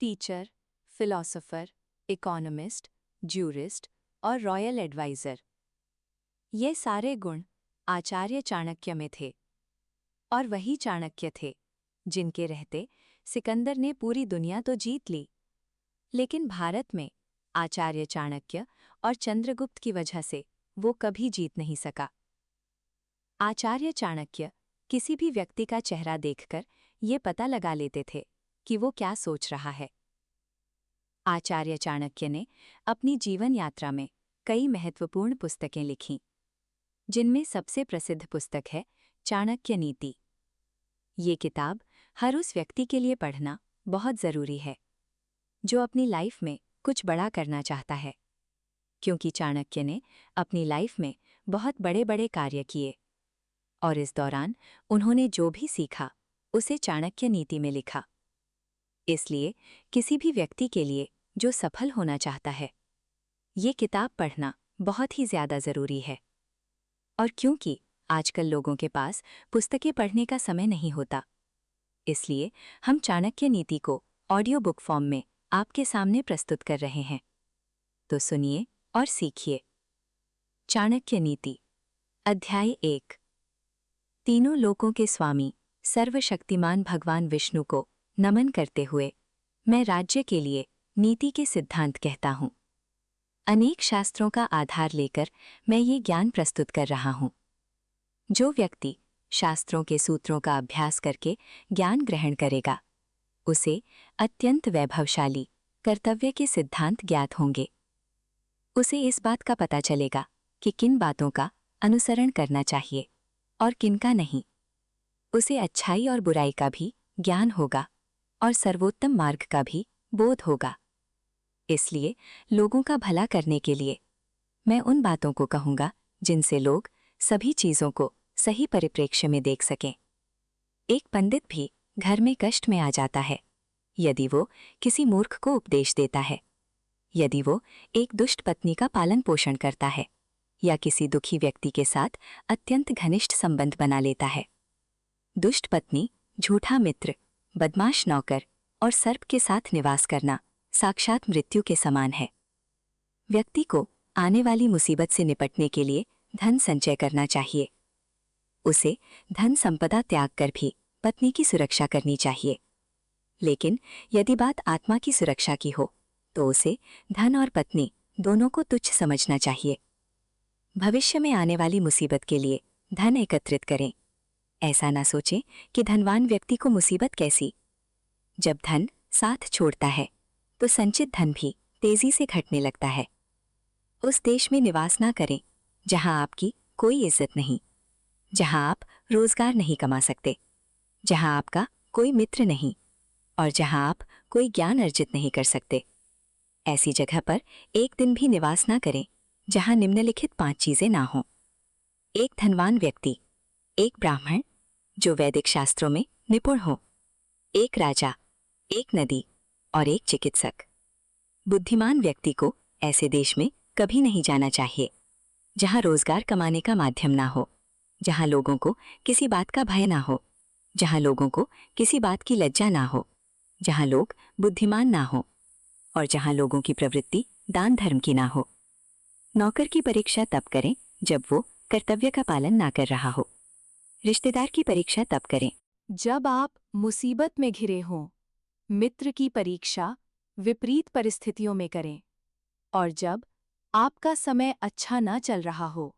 Teacher, philosopher, economist, jurist और royal adviser. ये सारे गुण आचार्य चाणक्य में थे। और वही चाणक्य थे जिनके रहते सिकंदर ने पूरी दुनिया तो जीत ली, लेकिन भारत में आचार्य चाणक्य और चंद्रगुप्त की वजह से वो कभी जीत नहीं सका। आचार्य चाणक्य किसी भी व्यक्ति का चेहरा देखकर ये पता लगा लेते थे कि वो क्या सोच रहा है। आचार्य चाणक्य ने अपनी जीवन यात्रा में कई महत्वपूर्ण पुस्तकें लिखीं, जिनमें सबसे प्रसिद्ध पुस्तक है चाणक्य नीति। ये किताब हर उस व्यक्ति के लिए पढ़ना बहुत ज़रूरी है जो अपनी लाइफ में कुछ बड़ा करना चाहता है, क्योंकि चाणक्य ने अपनी लाइफ में बहुत बड़े बड़े कार्य किए और इस दौरान उन्होंने जो भी सीखा उसे चाणक्य नीति में लिखा। इसलिए किसी भी व्यक्ति के लिए जो सफल होना चाहता है, ये किताब पढ़ना बहुत ही ज़्यादा ज़रूरी है। और क्योंकि आजकल लोगों के पास पुस्तकें पढ़ने का समय नहीं होता, इसलिए हम चाणक्य नीति को ऑडियो बुक फॉर्म में आपके सामने प्रस्तुत कर रहे हैं। तो सुनिए और सीखिए। चाणक्य नीति, अध्याय 1। तीनों लोकों के स्वामी सर्वशक्तिमान भगवान विष्णु को नमन करते हुए मैं राज्य के लिए नीति के सिद्धांत कहता हूँ। अनेक शास्त्रों का आधार लेकर मैं ये ज्ञान प्रस्तुत कर रहा हूँ। जो व्यक्ति शास्त्रों के सूत्रों का अभ्यास करके ज्ञान ग्रहण करेगा, उसे अत्यंत वैभवशाली कर्तव्य के सिद्धांत ज्ञात होंगे। उसे इस बात का पता चलेगा कि किन बातों का अनुसरण करना चाहिए और किन का नहीं। उसे अच्छाई और बुराई का भी ज्ञान होगा और सर्वोत्तम मार्ग का भी बोध होगा। इसलिए लोगों का भला करने के लिए मैं उन बातों को कहूँगा जिनसे लोग सभी चीज़ों को सही परिप्रेक्ष्य में देख सकें। एक पंडित भी घर में कष्ट में आ जाता है यदि वो किसी मूर्ख को उपदेश देता है, यदि वो एक दुष्ट पत्नी का पालन पोषण करता है या किसी दुखी व्यक्ति के साथ अत्यंत घनिष्ठ संबंध बना लेता है। दुष्ट पत्नी, झूठा मित्र, बदमाश नौकर और सर्प के साथ निवास करना साक्षात मृत्यु के समान है। व्यक्ति को आने वाली मुसीबत से निपटने के लिए धन संचय करना चाहिए। उसे धन संपदा त्याग कर भी पत्नी की सुरक्षा करनी चाहिए। लेकिन यदि बात आत्मा की सुरक्षा की हो तो उसे धन और पत्नी दोनों को तुच्छ समझना चाहिए। भविष्य में आने वाली मुसीबत के लिए धन एकत्रित करें। ऐसा ना सोचें कि धनवान व्यक्ति को मुसीबत कैसी। जब धन साथ छोड़ता है तो संचित धन भी तेजी से घटने लगता है। उस देश में निवास ना करें जहां आपकी कोई इज्जत नहीं, जहां आप रोजगार नहीं कमा सकते, जहां आपका कोई मित्र नहीं और जहां आप कोई ज्ञान अर्जित नहीं कर सकते। ऐसी जगह पर एक दिन भी निवास ना करें जहां निम्नलिखित 5 चीजें ना हों। एक धनवान व्यक्ति, एक ब्राह्मण जो वैदिक शास्त्रों में निपुण हो, एक राजा, एक नदी और एक चिकित्सक। बुद्धिमान व्यक्ति को ऐसे देश में कभी नहीं जाना चाहिए जहां रोजगार कमाने का माध्यम ना हो, जहां लोगों को किसी बात का भय ना हो, जहां लोगों को किसी बात की लज्जा ना हो, जहां लोग बुद्धिमान ना हो और जहां लोगों की प्रवृत्ति दान धर्म की ना हो। नौकर की परीक्षा तब करें जब वो कर्तव्य का पालन ना कर रहा हो। रिश्तेदार की परीक्षा तब करें जब आप मुसीबत में घिरे हों। मित्र की परीक्षा विपरीत परिस्थितियों में करें। और जब आपका समय अच्छा न चल रहा हो,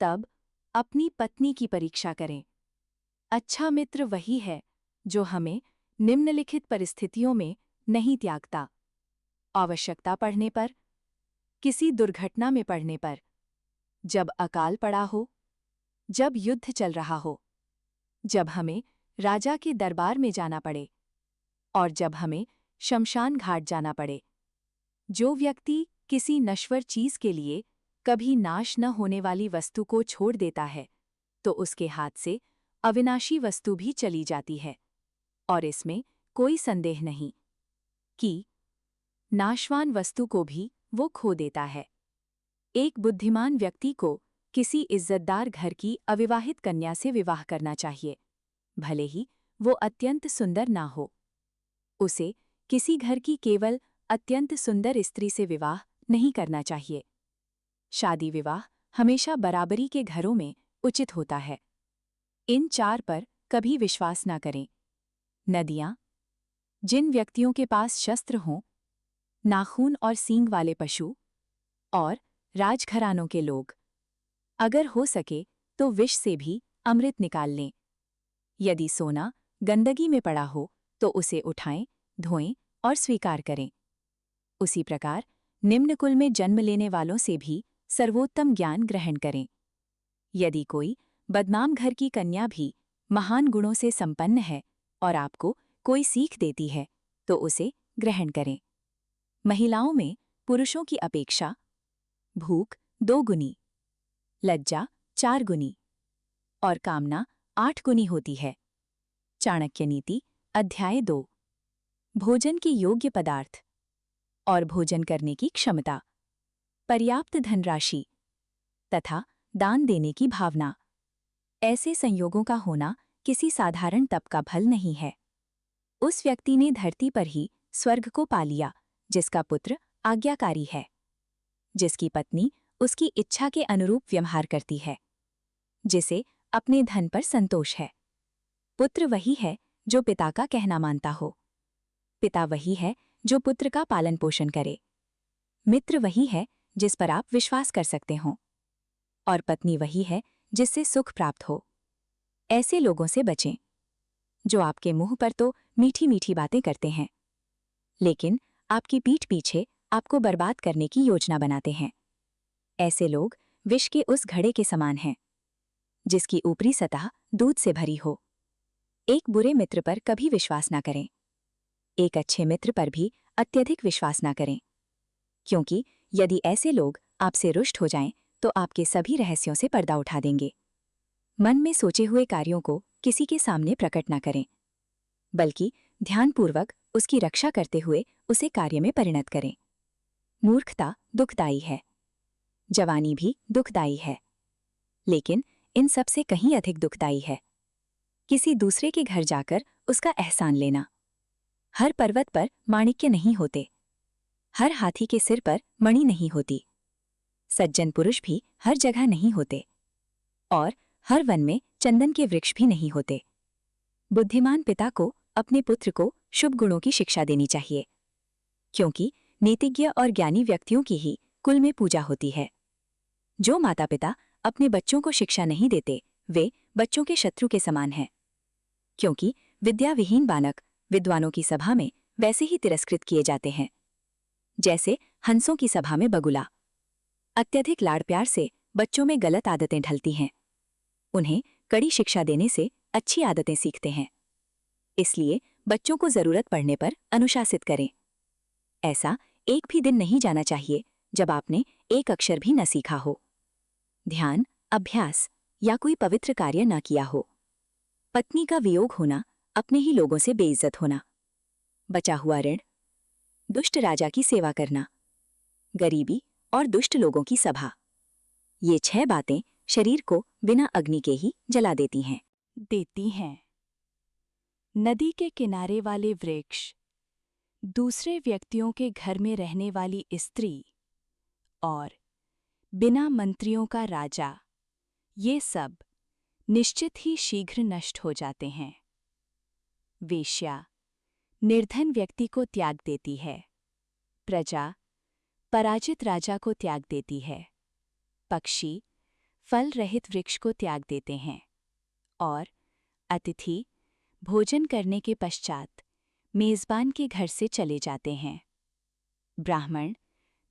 तब अपनी पत्नी की परीक्षा करें। अच्छा मित्र वही है जो हमें निम्नलिखित परिस्थितियों में नहीं त्यागता: आवश्यकता पड़ने पर, किसी दुर्घटना में पड़ने पर, जब अकाल पड़ा हो, जब युद्ध चल रहा हो, जब हमें राजा के दरबार में जाना पड़े और जब हमें शमशान घाट जाना पड़े। जो व्यक्ति किसी नश्वर चीज के लिए कभी नाश न होने वाली वस्तु को छोड़ देता है, तो उसके हाथ से अविनाशी वस्तु भी चली जाती है। और इसमें कोई संदेह नहीं कि नाशवान वस्तु को भी वो खो देता है। एक बुद्धिमान व्यक्ति को किसी इज्जतदार घर की अविवाहित कन्या से विवाह करना चाहिए, भले ही वो अत्यंत सुंदर ना हो। उसे किसी घर की केवल अत्यंत सुंदर स्त्री से विवाह नहीं करना चाहिए। शादी विवाह हमेशा बराबरी के घरों में उचित होता है। इन 4 पर कभी विश्वास न करें। नदियां, जिन व्यक्तियों के पास शस्त्र हों, नाखून और सींग वाले पशु और राजघरानों के लोग। अगर हो सके तो विष से भी अमृत निकाल लें। यदि सोना गंदगी में पड़ा हो तो उसे उठाएं, धोएं और स्वीकार करें। उसी प्रकार निम्न कुल में जन्म लेने वालों से भी सर्वोत्तम ज्ञान ग्रहण करें। यदि कोई बदनाम घर की कन्या भी महान गुणों से संपन्न है और आपको कोई सीख देती है तो उसे ग्रहण करें। महिलाओं में पुरुषों की अपेक्षा भूख 2 गुनी, लज्जा 4 गुनी और कामना 8 गुनी होती है। चाणक्य नीति अध्याय 2। भोजन के योग्य पदार्थ और भोजन करने की क्षमता, पर्याप्त धनराशि तथा दान देने की भावना। ऐसे संयोगों का होना किसी साधारण तप का फल नहीं है। उस व्यक्ति ने धरती पर ही स्वर्ग को पा लिया जिसका पुत्र आज्ञाकारी है, जिसकी पत्नी उसकी इच्छा के अनुरूप व्यवहार करती है, जिसे अपने धन पर संतोष है। पुत्र वही है जो पिता का कहना मानता हो। पिता वही है जो पुत्र का पालन पोषण करे। मित्र वही है जिस पर आप विश्वास कर सकते हो। और पत्नी वही है जिससे सुख प्राप्त हो। ऐसे लोगों से बचें जो आपके मुंह पर तो मीठी मीठी बातें करते हैं, लेकिन आपकी पीठ पीछे आपको बर्बाद करने की योजना बनाते हैं। ऐसे लोग विष के उस घड़े के समान हैं जिसकी ऊपरी सतह दूध से भरी हो। एक बुरे मित्र पर कभी विश्वास ना करें। एक अच्छे मित्र पर भी अत्यधिक विश्वास ना करें, क्योंकि यदि ऐसे लोग आपसे रुष्ट हो जाएं तो आपके सभी रहस्यों से पर्दा उठा देंगे। मन में सोचे हुए कार्यों को किसी के सामने प्रकट ना करें, बल्कि ध्यानपूर्वक उसकी रक्षा करते हुए उसे कार्य में परिणत करें। मूर्खता दुखदायी है, जवानी भी दुखदायी है, लेकिन इन सबसे कहीं अधिक दुखदायी है किसी दूसरे के घर जाकर उसका एहसान लेना। हर पर्वत पर माणिक्य नहीं होते, हर हाथी के सिर पर मणि नहीं होती, सज्जन पुरुष भी हर जगह नहीं होते, और हर वन में चंदन के वृक्ष भी नहीं होते। बुद्धिमान पिता को अपने पुत्र को शुभ गुणों की शिक्षा देनी चाहिए, क्योंकि नीतिज्ञ और ज्ञानी व्यक्तियों की ही कुल में पूजा होती है। जो माता पिता अपने बच्चों को शिक्षा नहीं देते वे बच्चों के शत्रु के समान हैं, क्योंकि विद्याविहीन बालक विद्वानों की सभा में वैसे ही तिरस्कृत किए जाते हैं जैसे हंसों की सभा में बगुला। अत्यधिक लाड़ प्यार से बच्चों में गलत आदतें ढलती हैं। उन्हें कड़ी शिक्षा देने से अच्छी आदतें सीखते हैं। इसलिए बच्चों को जरूरत पड़ने पर अनुशासित करें। ऐसा एक भी दिन नहीं जाना चाहिए जब आपने एक अक्षर भी न सीखा हो, ध्यान, अभ्यास या कोई पवित्र कार्य न किया हो। पत्नी का वियोग होना, अपने ही लोगों से बेइज्जत होना, बचा हुआ ऋण, दुष्ट राजा की सेवा करना, गरीबी और दुष्ट लोगों की सभा, ये 6 बातें शरीर को बिना अग्नि के ही जला देती हैं। नदी के किनारे वाले वृक्ष, दूसरे व्यक्तियों के घर में रहने वाली स्त्री और बिना मंत्रियों का राजा, ये सब निश्चित ही शीघ्र नष्ट हो जाते हैं। वेश्या निर्धन व्यक्ति को त्याग देती है, प्रजा पराजित राजा को त्याग देती है, पक्षी फल रहित वृक्ष को त्याग देते हैं, और अतिथि भोजन करने के पश्चात मेजबान के घर से चले जाते हैं। ब्राह्मण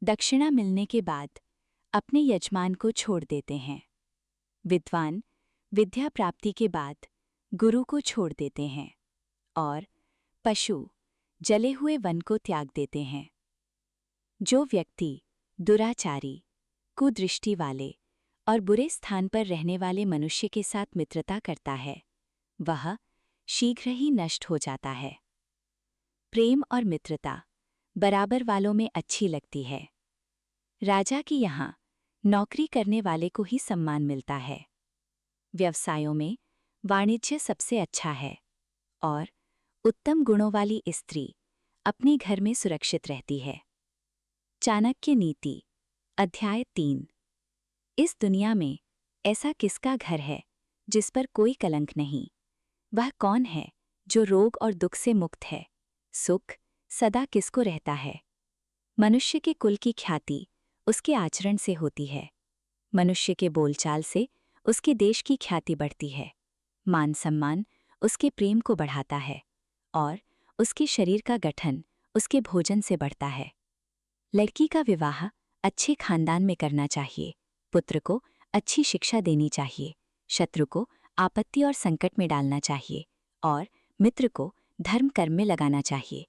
दक्षिणा मिलने के बाद अपने यजमान को छोड़ देते हैं। विद्वान विद्या प्राप्ति के बाद गुरु को छोड़ देते हैं, और पशु जले हुए वन को त्याग देते हैं। जो व्यक्ति दुराचारी, कुदृष्टि वाले और बुरे स्थान पर रहने वाले मनुष्य के साथ मित्रता करता है वह शीघ्र ही नष्ट हो जाता है। प्रेम और मित्रता बराबर वालों में अच्छी लगती है। राजा की यहाँ नौकरी करने वाले को ही सम्मान मिलता है। व्यवसायों में वाणिज्य सबसे अच्छा है, और उत्तम गुणों वाली स्त्री अपने घर में सुरक्षित रहती है। चाणक्य नीति अध्याय 3। इस दुनिया में ऐसा किसका घर है जिस पर कोई कलंक नहीं? वह कौन है जो रोग और दुख से मुक्त है? सुख सदा किसको रहता है? मनुष्य के कुल की ख्याति उसके आचरण से होती है। मनुष्य के बोलचाल से उसके देश की ख्याति बढ़ती है। मान सम्मान उसके प्रेम को बढ़ाता है और उसके शरीर का गठन उसके भोजन से बढ़ता है। लड़की का विवाह अच्छे खानदान में करना चाहिए। पुत्र को अच्छी शिक्षा देनी चाहिए। शत्रु को आपत्ति और संकट में डालना चाहिए और मित्र को धर्म कर्म में लगाना चाहिए।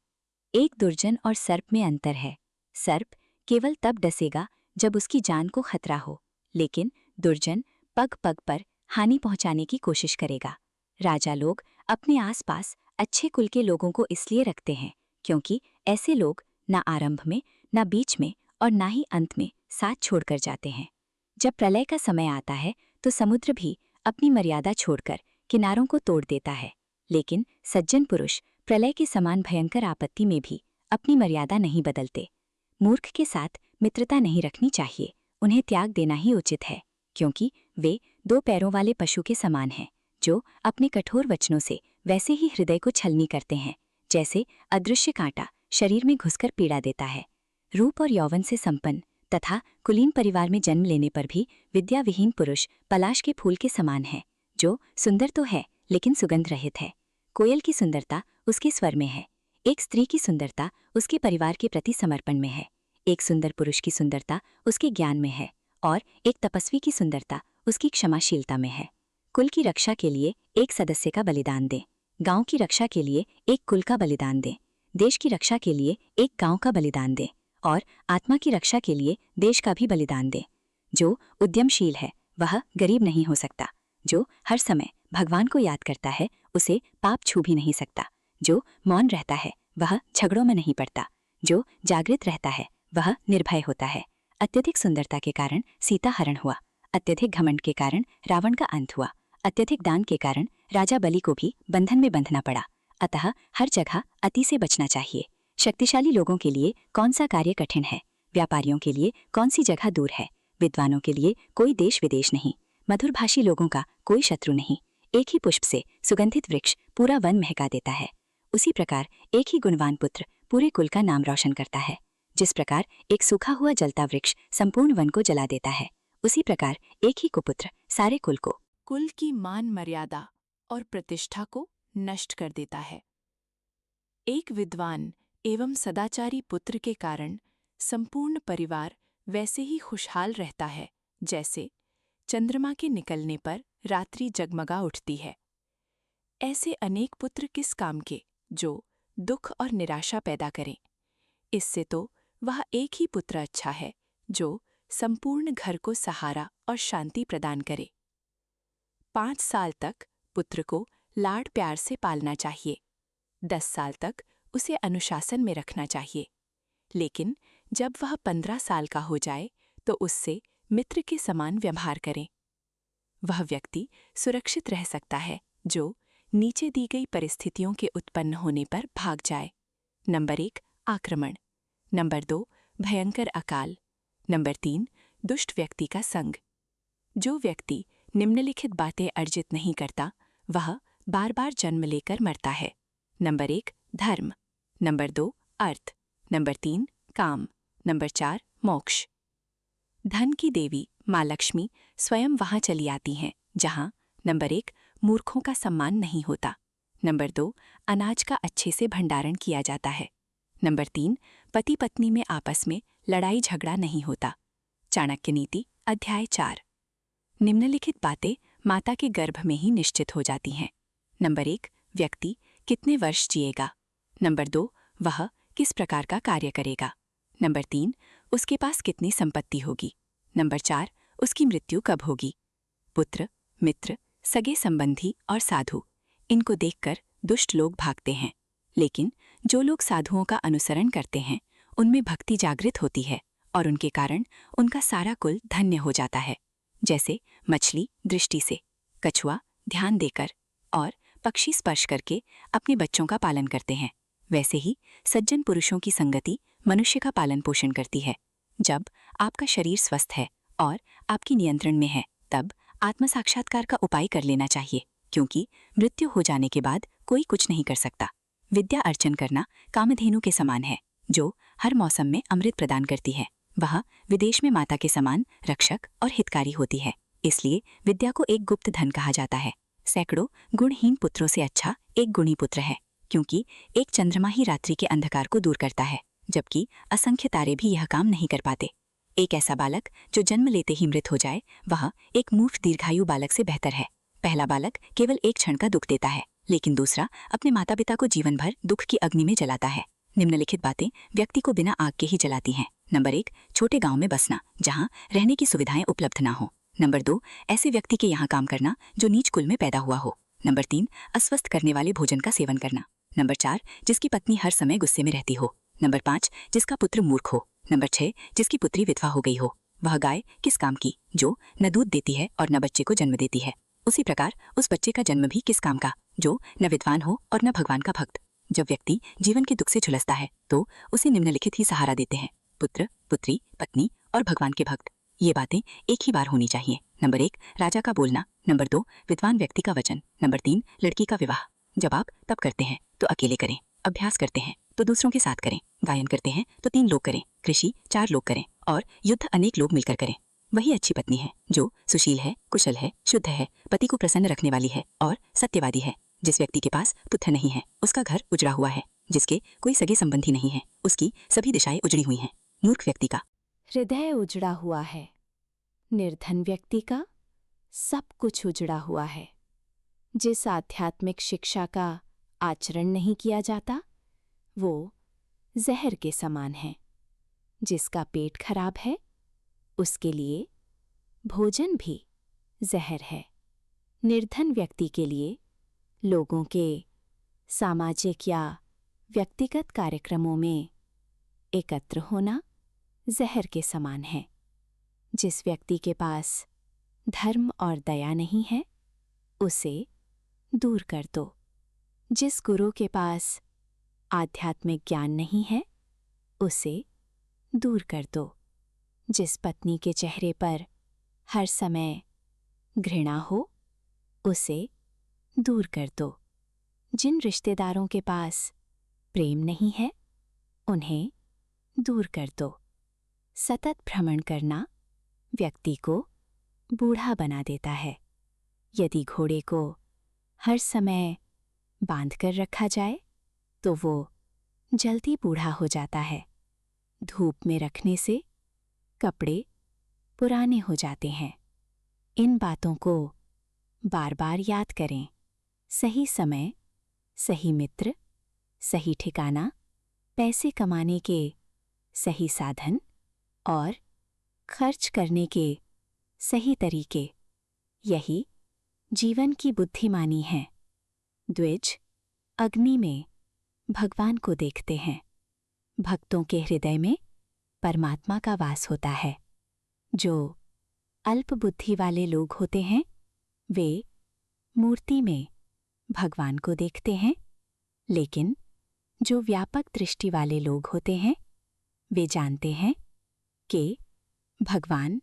एक दुर्जन और सर्प में अंतर है। सर्प केवल तब डसेगा जब उसकी जान को खतरा हो, लेकिन दुर्जन पग पग पर हानि पहुंचाने की कोशिश करेगा। राजा लोग अपने आसपास अच्छे कुल के लोगों को इसलिए रखते हैं क्योंकि ऐसे लोग न आरंभ में, न बीच में और न ही अंत में साथ छोड़कर जाते हैं। जब प्रलय का समय आता है तो समुद्र भी अपनी मर्यादा छोड़कर किनारों को तोड़ देता है, लेकिन सज्जन पुरुष प्रलय के समान भयंकर आपत्ति में भी अपनी मर्यादा नहीं बदलते। मूर्ख के साथ मित्रता नहीं रखनी चाहिए, उन्हें त्याग देना ही उचित है, क्योंकि वे दो पैरों वाले पशु के समान हैं जो अपने कठोर वचनों से वैसे ही हृदय को छलनी करते हैं जैसे अदृश्य कांटा शरीर में घुसकर पीड़ा देता है। रूप और यौवन से संपन्न तथा कुलीन परिवार में जन्म लेने पर भी विद्या विहीन पुरुष पलाश के फूल के समान है जो सुंदर तो है लेकिन सुगंध रहित है। कोयल की सुंदरता उसके स्वर में है। एक स्त्री की सुंदरता उसके परिवार के प्रति समर्पण में है। एक सुंदर पुरुष की सुंदरता उसके ज्ञान में है और एक तपस्वी की सुंदरता उसकी क्षमाशीलता में है। कुल की रक्षा के लिए एक सदस्य का बलिदान दें। गांव की रक्षा के लिए एक कुल का बलिदान दें। देश की रक्षा के लिए एक गांव का बलिदान दें और आत्मा की रक्षा के लिए देश का भी बलिदान दें। जो उद्यमशील है वह गरीब नहीं हो सकता। जो हर समय भगवान को याद करता है उसे पाप छू भी नहीं सकता। जो मौन रहता है वह झगड़ों में नहीं पड़ता। जो जागृत रहता है वह निर्भय होता है। अत्यधिक सुंदरता के कारण सीता हरण हुआ। अत्यधिक घमंड के कारण रावण का अंत हुआ। अत्यधिक दान के कारण राजा बलि को भी बंधन में बंधना पड़ा। अतः हर जगह अति से बचना चाहिए। शक्तिशाली लोगों के लिए कौन सा कार्य कठिन है? व्यापारियों के लिए कौन सी जगह दूर है? विद्वानों के लिए कोई देश विदेश नहीं। मधुरभाषी लोगों का कोई शत्रु नहीं। एक ही पुष्प से सुगंधित वृक्ष पूरा वन महका देता है। उसी प्रकार एक ही गुणवान पुत्र पूरे कुल का नाम रोशन करता है। जिस प्रकार एक सूखा हुआ जलता वृक्ष संपूर्ण वन को जला देता है, उसी प्रकार एक ही कुपुत्र सारे कुल की मान मर्यादा और प्रतिष्ठा को नष्ट कर देता है। एक विद्वान एवं सदाचारी पुत्र के कारण संपूर्ण परिवार वैसे ही खुशहाल रहता है जैसे चंद्रमा के निकलने पर रात्रि जगमगा उठती है। ऐसे अनेक पुत्र किस काम के जो दुख और निराशा पैदा करें? इससे तो वह एक ही पुत्र अच्छा है जो संपूर्ण घर को सहारा और शांति प्रदान करे। 5 साल तक पुत्र को लाड प्यार से पालना चाहिए। 10 साल तक उसे अनुशासन में रखना चाहिए, लेकिन जब वह 15 साल का हो जाए तो उससे मित्र के समान व्यवहार करें। वह व्यक्ति सुरक्षित रह सकता है जो नीचे दी गई परिस्थितियों के उत्पन्न होने पर भाग जाए। नंबर 1 आक्रमण, नंबर 2 भयंकर अकाल, नंबर 3 दुष्ट व्यक्ति का संग। जो व्यक्ति निम्नलिखित बातें अर्जित नहीं करता वह बार बार जन्म लेकर मरता है। नंबर 1 धर्म, नंबर 2 अर्थ, नंबर 3 काम, नंबर 4 मोक्ष। धन की देवी माँ लक्ष्मी स्वयं वहां चली आती हैं जहां नंबर 1 मूर्खों का सम्मान नहीं होता, नंबर 2 अनाज का अच्छे से भंडारण किया जाता है, नंबर 3 पति पत्नी में आपस में लड़ाई झगड़ा नहीं होता। चाणक्य नीति अध्याय 4। निम्नलिखित बातें माता के गर्भ में ही निश्चित हो जाती हैं। नंबर 1 व्यक्ति कितने वर्ष जिएगा, नंबर 2 वह किस प्रकार का कार्य करेगा, नंबर 3 उसके पास कितनी संपत्ति होगी, नंबर 4 उसकी मृत्यु कब होगी। पुत्र, मित्र, सगे संबंधी और साधु, इनको देखकर दुष्ट लोग भागते हैं, लेकिन जो लोग साधुओं का अनुसरण करते हैं उनमें भक्ति जागृत होती है और उनके कारण उनका सारा कुल धन्य हो जाता है। जैसे मछली दृष्टि से, कछुआ ध्यान देकर और पक्षी स्पर्श करके अपने बच्चों का पालन करते हैं, वैसे ही सज्जन पुरुषों की संगति मनुष्य का पालन पोषण करती है। जब आपका शरीर स्वस्थ है और आपकी नियंत्रण में है, तब आत्म साक्षात्कार का उपाय कर लेना चाहिए, क्योंकि मृत्यु हो जाने के बाद कोई कुछ नहीं कर सकता। विद्या अर्जन करना कामधेनु के समान है, जो हर मौसम में अमृत प्रदान करती है। वह विदेश में माता के समान रक्षक और हितकारी होती है। इसलिए विद्या को एक गुप्त धन कहा जाता है। सैकड़ों गुणहीन पुत्रों से अच्छा एक गुणी पुत्र है, क्योंकि एक चंद्रमा ही रात्रि के अंधकार को दूर करता है, जबकि असंख्य तारे भी यह काम नहीं कर पाते। एक ऐसा बालक जो जन्म लेते ही मृत हो जाए, वह एक मूर्ख दीर्घायु बालक से बेहतर है। पहला बालक केवल एक क्षण का दुख देता है, लेकिन दूसरा अपने माता पिता को जीवन भर दुख की अग्नि में जलाता है। निम्नलिखित बातें व्यक्ति को बिना आग के ही जलाती हैं। नंबर 1, छोटे गांव में बसना, जहां रहने की सुविधाएं उपलब्ध ना हो। नंबर 2, ऐसे व्यक्ति के यहाँ काम करना जो नीच कुल में पैदा हुआ हो। नंबर 3, अस्वस्थ करने वाले भोजन का सेवन करना। नंबर 4, जिसकी पत्नी हर समय गुस्से में रहती हो। नंबर 5, जिसका पुत्र मूर्ख हो। नंबर 6, जिसकी पुत्री विधवा हो गई हो। वह गाय किस काम की, जो न दूध देती है और न बच्चे को जन्म देती है। उसी प्रकार उस बच्चे का जन्म भी किस काम का, जो न विद्वान हो और न भगवान का भक्त। जब व्यक्ति जीवन के दुख से झुलसता है, तो उसे निम्नलिखित ही सहारा देते हैं: पुत्र, पुत्री, पत्नी और भगवान के भक्त। ये बातें एक ही बार होनी चाहिए। नंबर 1, राजा का बोलना। नंबर 2, विद्वान व्यक्ति का वचन। नंबर 3, लड़की का विवाह। जब आप तप करते हैं तो अकेले करें, अभ्यास करते हैं तो दूसरों के साथ करें, गायन करते हैं तो 3 लोग करें, कृषि 4 लोग करें और युद्ध अनेक लोग मिलकर करें। वही अच्छी पत्नी है, जो सुशील है, कुशल है, शुद्ध है, पति को प्रसन्न रखने वाली है और सत्यवादी है। जिस व्यक्ति के पास पुत्र नहीं है, उसका घर उजड़ा हुआ है। जिसके कोई सगे संबंधी नहीं है, उसकी सभी दिशाएं उजड़ी हुई हैं। मूर्ख व्यक्ति का हृदय उजड़ा हुआ है, निर्धन व्यक्ति का सब कुछ उजड़ा हुआ है। जिस आध्यात्मिक शिक्षा का आचरण नहीं किया जाता, वो जहर के समान है। जिसका पेट खराब है, उसके लिए भोजन भी जहर है। निर्धन व्यक्ति के लिए लोगों के सामाजिक या व्यक्तिगत कार्यक्रमों में एकत्र होना जहर के समान है। जिस व्यक्ति के पास धर्म और दया नहीं है, उसे दूर कर दो। जिस गुरु के पास आध्यात्मिक ज्ञान नहीं है, उसे दूर कर दो। जिस पत्नी के चेहरे पर हर समय घृणा हो, उसे दूर कर दो। जिन रिश्तेदारों के पास प्रेम नहीं है, उन्हें दूर कर दो। सतत भ्रमण करना व्यक्ति को बूढ़ा बना देता है। यदि घोड़े को हर समय बांध कर रखा जाए, तो वो जल्दी बूढ़ा हो जाता है। धूप में रखने से कपड़े पुराने हो जाते हैं। इन बातों को बार बार याद करें। सही समय, सही मित्र, सही ठिकाना, पैसे कमाने के सही साधन और खर्च करने के सही तरीके, यही जीवन की बुद्धिमानी है। द्विज अग्नि में भगवान को देखते हैं। भक्तों के हृदय में परमात्मा का वास होता है। जो अल्प बुद्धि वाले लोग होते हैं, वे मूर्ति में भगवान को देखते हैं, लेकिन जो व्यापक दृष्टि वाले लोग होते हैं, वे जानते हैं कि भगवान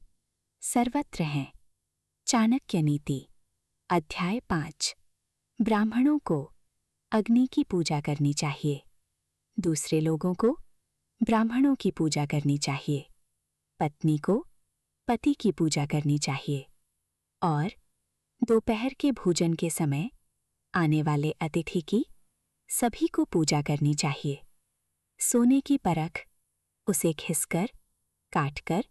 सर्वत्र हैं। चाणक्य नीति अध्याय 5। ब्राह्मणों को अग्नि की पूजा करनी चाहिए। दूसरे लोगों को ब्राह्मणों की पूजा करनी चाहिए। पत्नी को पति की पूजा करनी चाहिए। और दोपहर के भोजन के समय आने वाले अतिथि की सभी को पूजा करनी चाहिए। सोने की परख उसे घिसकर, काटकर,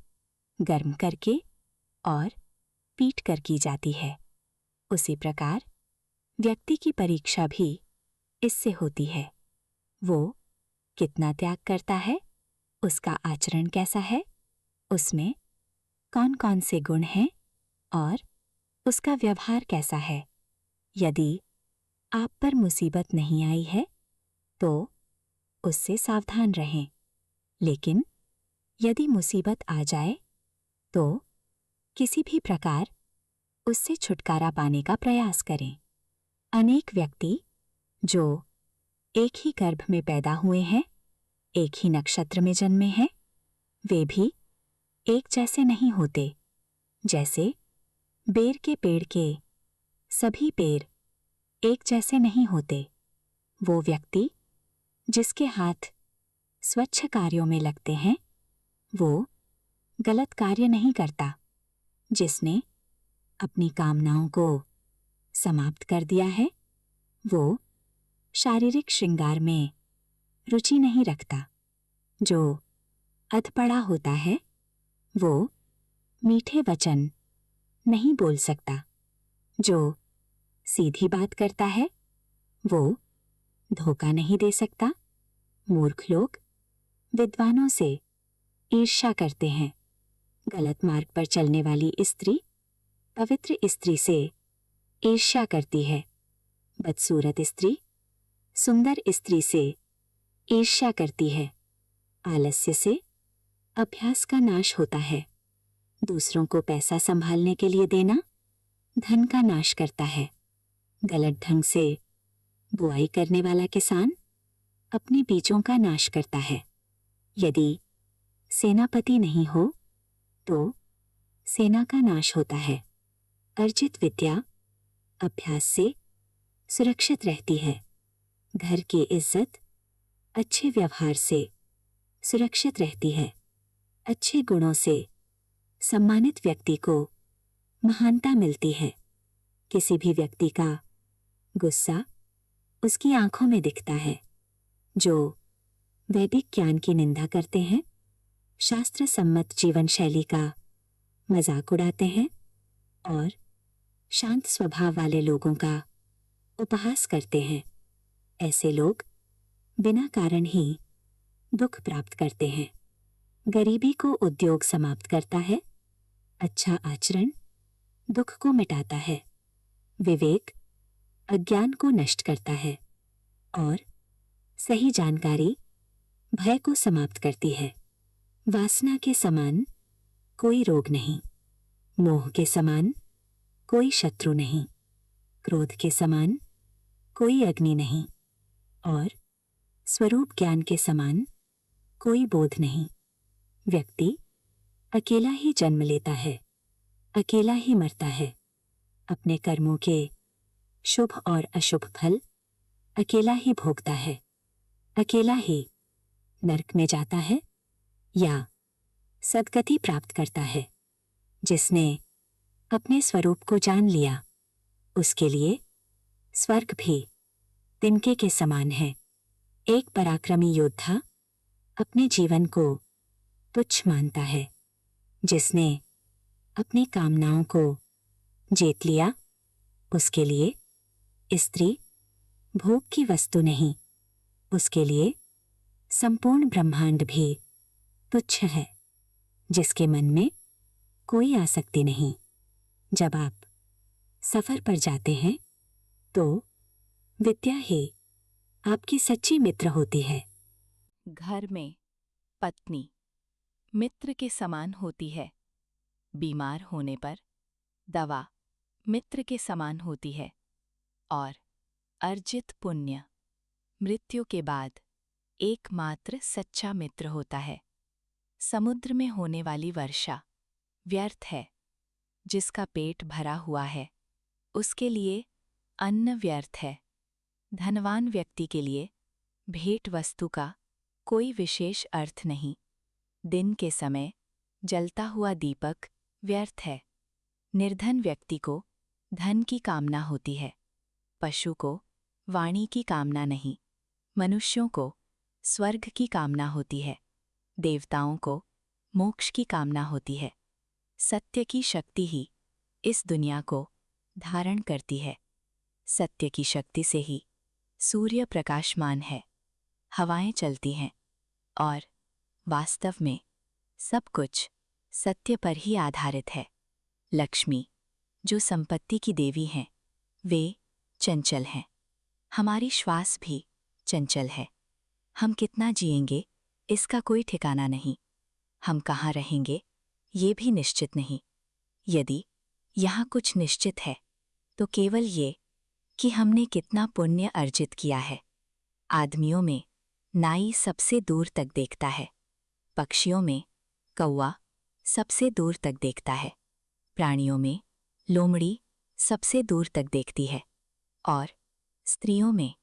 गर्म करके और पीटकर की जाती है। उसी प्रकार व्यक्ति की परीक्षा भी इससे होती है। वो कितना त्याग करता है, उसका आचरण कैसा है, उसमें कौन कौन से गुण हैं और उसका व्यवहार कैसा है। यदि आप पर मुसीबत नहीं आई है, तो उससे सावधान रहें। लेकिन यदि मुसीबत आ जाए, तो किसी भी प्रकार उससे छुटकारा पाने का प्रयास करें। अनेक व्यक्ति जो एक ही गर्भ में पैदा हुए हैं, एक ही नक्षत्र में जन्मे हैं, वे भी एक जैसे नहीं होते। जैसे बेर के पेड़ के सभी पेड़ एक जैसे नहीं होते। वो व्यक्ति जिसके हाथ स्वच्छ कार्यों में लगते हैं, वो गलत कार्य नहीं करता। जिसने अपनी कामनाओं को समाप्त कर दिया है, वो शारीरिक श्रृंगार में रुचि नहीं रखता। जो अधपड़ा होता है, वो मीठे वचन नहीं बोल सकता। जो सीधी बात करता है, वो धोखा नहीं दे सकता। मूर्ख लोग विद्वानों से ईर्ष्या करते हैं। गलत मार्ग पर चलने वाली स्त्री पवित्र स्त्री से ईर्ष्या करती है। बदसूरत स्त्री सुंदर स्त्री से ईर्ष्या करती है। आलस्य से अभ्यास का नाश होता है। दूसरों को पैसा संभालने के लिए देना धन का नाश करता है। गलत ढंग से बुआई करने वाला किसान अपने बीजों का नाश करता है। यदि सेनापति नहीं हो तो सेना का नाश होता है। अर्जित विद्या अभ्यास से सुरक्षित रहती है। घर की इज्जत अच्छे व्यवहार से सुरक्षित रहती है। अच्छे गुणों से सम्मानित व्यक्ति को महानता मिलती है। किसी भी व्यक्ति का गुस्सा उसकी आंखों में दिखता है। जो वैदिक ज्ञान की निंदा करते हैं, शास्त्र सम्मत जीवन शैली का मजाक उड़ाते हैं और शांत स्वभाव वाले लोगों का उपहास करते हैं, ऐसे लोग बिना कारण ही दुख प्राप्त करते हैं। गरीबी को उद्योग समाप्त करता है। अच्छा आचरण दुख को मिटाता है। विवेक अज्ञान को नष्ट करता है और सही जानकारी भय को समाप्त करती है। वासना के समान कोई रोग नहीं। मोह के समान कोई शत्रु नहीं। क्रोध के समान कोई अग्नि नहीं और स्वरूप ज्ञान के समान कोई बोध नहीं। व्यक्ति अकेला ही जन्म लेता है, अकेला ही मरता है। अपने कर्मों के शुभ और अशुभ फल अकेला ही भोगता है। अकेला ही नरक में जाता है या सद्गति प्राप्त करता है। जिसने अपने स्वरूप को जान लिया, उसके लिए स्वर्ग भी तिनके के समान है। एक पराक्रमी योद्धा अपने जीवन को तुच्छ मानता है। जिसने अपनी कामनाओं को जीत लिया, उसके लिए स्त्री भोग की वस्तु नहीं, उसके लिए संपूर्ण ब्रह्मांड भी तुच्छ है। जिसके मन में कोई आसक्ति नहीं। जब आप सफर पर जाते हैं तो विद्या ही आपकी सच्ची मित्र होती है। घर में पत्नी मित्र के समान होती है। बीमार होने पर दवा मित्र के समान होती है और अर्जित पुण्य मृत्यु के बाद एकमात्र सच्चा मित्र होता है। समुद्र में होने वाली वर्षा व्यर्थ है। जिसका पेट भरा हुआ है, उसके लिए अन्न व्यर्थ है। धनवान व्यक्ति के लिए भेंट वस्तु का कोई विशेष अर्थ नहीं। दिन के समय जलता हुआ दीपक व्यर्थ है। निर्धन व्यक्ति को धन की कामना होती है। पशु को वाणी की कामना नहीं। मनुष्यों को स्वर्ग की कामना होती है। देवताओं को मोक्ष की कामना होती है। सत्य की शक्ति ही इस दुनिया को धारण करती है। सत्य की शक्ति से ही सूर्य प्रकाशमान है, हवाएं चलती हैं और वास्तव में सब कुछ सत्य पर ही आधारित है। लक्ष्मी जो संपत्ति की देवी हैं, वे चंचल हैं। हमारी श्वास भी चंचल है। हम कितना जिएंगे इसका कोई ठिकाना नहीं। हम कहाँ रहेंगे ये भी निश्चित नहीं। यदि यहाँ कुछ निश्चित है तो केवल ये कि हमने कितना पुण्य अर्जित किया है। आदमियों में नाई सबसे दूर तक देखता है, पक्षियों में कौवा सबसे दूर तक देखता है, प्राणियों में लोमड़ी सबसे दूर तक देखती है और स्त्रियों में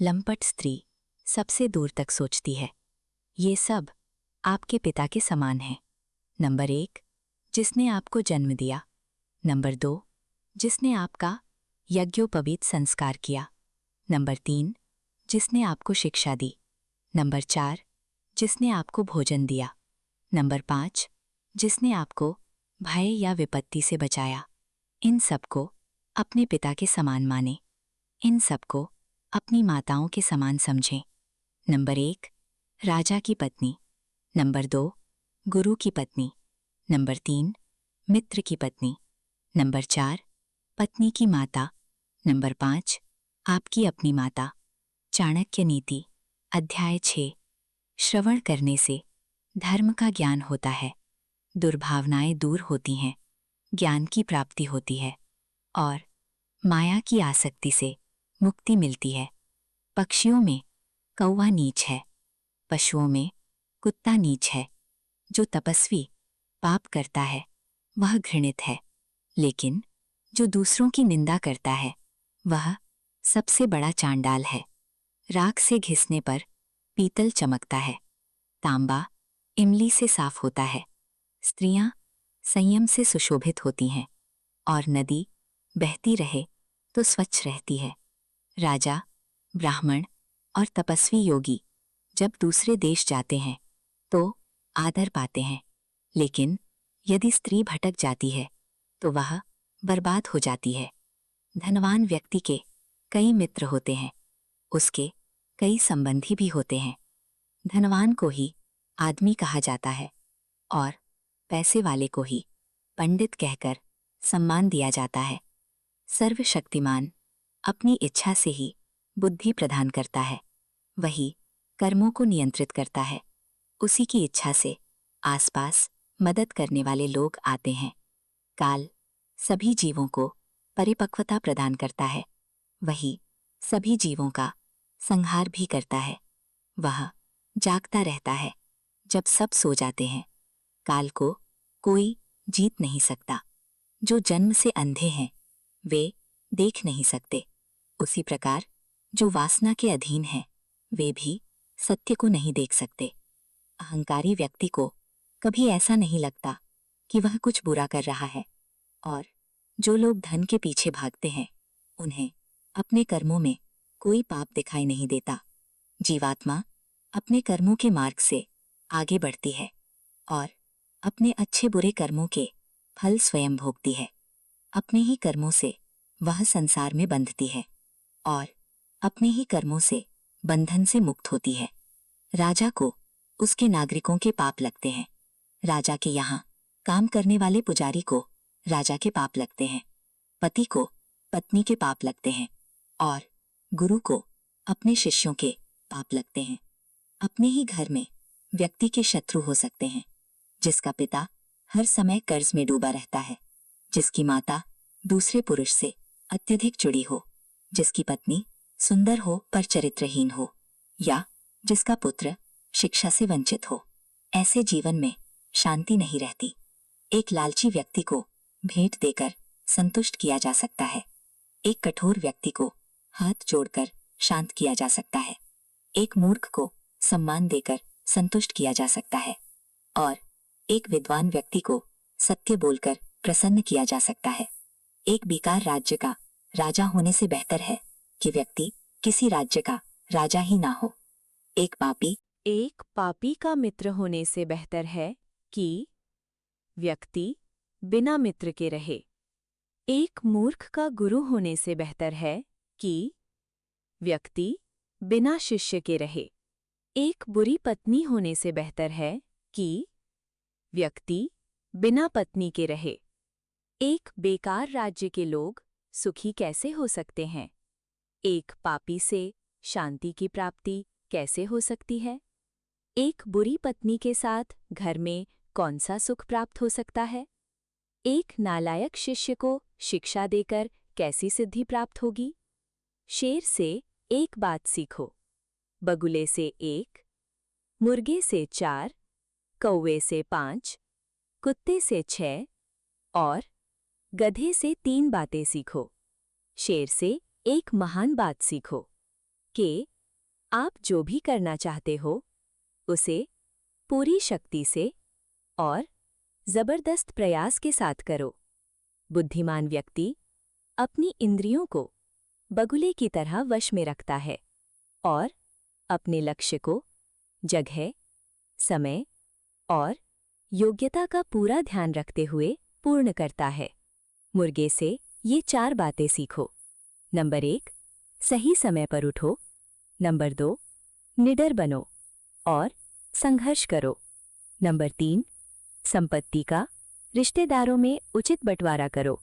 लंपट स्त्री सबसे दूर तक सोचती है। ये सब आपके पिता के समान हैं। नंबर 1, जिसने आपको जन्म दिया। नंबर 2, जिसने आपका यज्ञोपवीत संस्कार किया। नंबर 3, जिसने आपको शिक्षा दी। नंबर 4, जिसने आपको भोजन दिया। नंबर 5, जिसने आपको भय या विपत्ति से बचाया। इन सबको अपने पिता के समान माने। इन सबको अपनी माताओं के समान समझें। नंबर 1, राजा की पत्नी। नंबर 2, गुरु की पत्नी। नंबर 3, मित्र की पत्नी। नंबर 4, पत्नी की माता। नंबर 5, आपकी अपनी माता। चाणक्य नीति अध्याय 6। श्रवण करने से धर्म का ज्ञान होता है, दुर्भावनाएं दूर होती हैं, ज्ञान की प्राप्ति होती है और माया की आसक्ति से मुक्ति मिलती है। पक्षियों में कौवा नीच है, पशुओं में कुत्ता नीच है। जो तपस्वी पाप करता है वह घृणित है, लेकिन जो दूसरों की निंदा करता है वह सबसे बड़ा चांडाल है। राख से घिसने पर पीतल चमकता है, तांबा इमली से साफ होता है, स्त्रियां संयम से सुशोभित होती हैं और नदी बहती रहे तो स्वच्छ रहती है। राजा, ब्राह्मण और तपस्वी योगी जब दूसरे देश जाते हैं तो आदर पाते हैं, लेकिन यदि स्त्री भटक जाती है तो वह बर्बाद हो जाती है। धनवान व्यक्ति के कई मित्र होते हैं, उसके कई संबंधी भी होते हैं। धनवान को ही आदमी कहा जाता है और पैसे वाले को ही पंडित कहकर सम्मान दिया जाता है। सर्वशक्तिमान अपनी इच्छा से ही बुद्धि प्रदान करता है, वही कर्मों को नियंत्रित करता है। उसी की इच्छा से आसपास मदद करने वाले लोग आते हैं। काल सभी जीवों को परिपक्वता प्रदान करता है, वही सभी जीवों का संहार भी करता है। वह जागता रहता है जब सब सो जाते हैं। काल को कोई जीत नहीं सकता। जो जन्म से अंधे हैं वे देख नहीं सकते, उसी प्रकार जो वासना के अधीन हैं वे भी सत्य को नहीं देख सकते। अहंकारी व्यक्ति को कभी ऐसा नहीं लगता कि वह कुछ बुरा कर रहा है, और जो लोग धन के पीछे भागते हैं उन्हें अपने कर्मों में कोई पाप दिखाई नहीं देता। जीवात्मा अपने कर्मों के मार्ग से आगे बढ़ती है और अपने अच्छे बुरे कर्मों के फल स्वयं भोगती है। अपने ही कर्मों से वह संसार में बंधती है और अपने ही कर्मों से बंधन से मुक्त होती है। राजा को उसके नागरिकों के पाप लगते हैं, राजा के यहाँ काम करने वाले पुजारी को राजा के पाप लगते हैं, पति को पत्नी के पाप लगते हैं और गुरु को अपने शिष्यों के पाप लगते हैं। अपने ही घर में व्यक्ति के शत्रु हो सकते हैं, जिसका पिता हर समय कर्ज में डूबा रहता है, जिसकी माता दूसरे पुरुष से अत्यधिक जुड़ी हो, जिसकी पत्नी सुंदर हो पर चरित्रहीन हो, या जिसका पुत्र शिक्षा से वंचित हो। ऐसे जीवन में शांति नहीं रहती। एक लालची व्यक्ति को भेंट देकर संतुष्ट किया जा सकता है, एक कठोर व्यक्ति को हाथ जोड़कर शांत किया जा सकता है, एक मूर्ख को सम्मान देकर संतुष्ट किया जा सकता है और एक विद्वान व्यक्ति को सत्य बोलकर प्रसन्न किया जा सकता है। एक बेकार राज्य का राजा होने से बेहतर है कि व्यक्ति किसी राज्य का राजा ही ना हो। एक पापी का मित्र होने से बेहतर है कि व्यक्ति बिना मित्र के रहे। एक मूर्ख का गुरु होने से बेहतर है कि व्यक्ति बिना शिष्य के रहे। एक बुरी पत्नी होने से बेहतर है कि व्यक्ति बिना पत्नी के रहे। एक बेकार राज्य के लोग सुखी कैसे हो सकते हैं? एक पापी से शांति की प्राप्ति कैसे हो सकती है? एक बुरी पत्नी के साथ घर में कौन सा सुख प्राप्त हो सकता है? एक नालायक शिष्य को शिक्षा देकर कैसी सिद्धि प्राप्त होगी? शेर से एक बात सीखो, बगुले से 1, मुर्गे से 4, कौवे से 5, कुत्ते से 6 और गधे से 3 बातें सीखो। शेर से एक महान बात सीखो कि आप जो भी करना चाहते हो उसे पूरी शक्ति से और जबरदस्त प्रयास के साथ करो। बुद्धिमान व्यक्ति अपनी इंद्रियों को बगुले की तरह वश में रखता है और अपने लक्ष्य को जगह, समय और योग्यता का पूरा ध्यान रखते हुए पूर्ण करता है। मुर्गे से ये 4 बातें सीखो। नंबर 1, सही समय पर उठो। नंबर 2, निडर बनो और संघर्ष करो। नंबर 3, संपत्ति का रिश्तेदारों में उचित बंटवारा करो।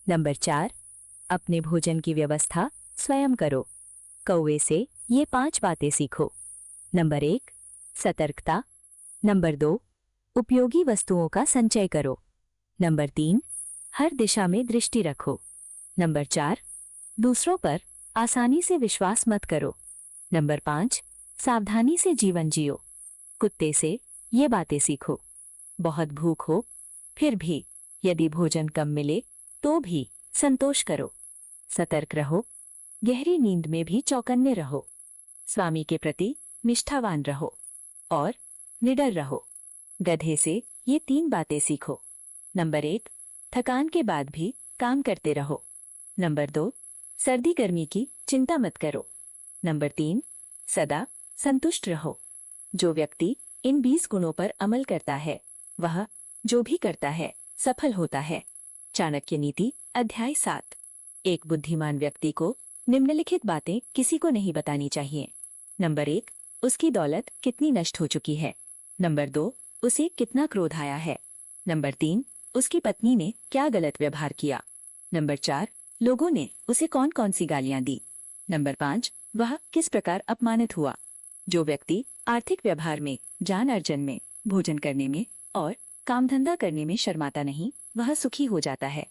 नंबर 4, अपने भोजन की व्यवस्था स्वयं करो। कौवे से ये 5 बातें सीखो। नंबर 1, सतर्कता। नंबर 2, उपयोगी वस्तुओं का संचय करो। नंबर 3, हर दिशा में दृष्टि रखो। नंबर 4, दूसरों पर आसानी से विश्वास मत करो। नंबर 5, सावधानी से जीवन जियो। कुत्ते से ये बातें सीखो। बहुत भूख हो फिर भी यदि भोजन कम मिले तो भी संतोष करो। सतर्क रहो, गहरी नींद में भी चौकन्ने रहो। स्वामी के प्रति निष्ठावान रहो और निडर रहो। गधे से ये 3 बातें सीखो। नंबर 1, थकान के बाद भी काम करते रहो। नंबर 2, सर्दी गर्मी की चिंता मत करो। नंबर 3, सदा संतुष्ट रहो। जो व्यक्ति इन 20 गुणों पर अमल करता है वह जो भी करता है सफल होता है। चाणक्य नीति अध्याय 7। एक बुद्धिमान व्यक्ति को निम्नलिखित बातें किसी को नहीं बतानी चाहिए। नंबर 1, उसकी दौलत कितनी नष्ट हो चुकी है। नंबर 2, उसे कितना क्रोध आया है। नंबर 3, उसकी पत्नी ने क्या गलत व्यवहार किया। नंबर 4, लोगों ने उसे कौन कौन सी गालियां दी। नंबर 5, वह किस प्रकार अपमानित हुआ। जो व्यक्ति आर्थिक व्यवहार में, ज्ञान अर्जन में, भोजन करने में और काम धंधा करने में शर्माता नहीं वह सुखी हो जाता है।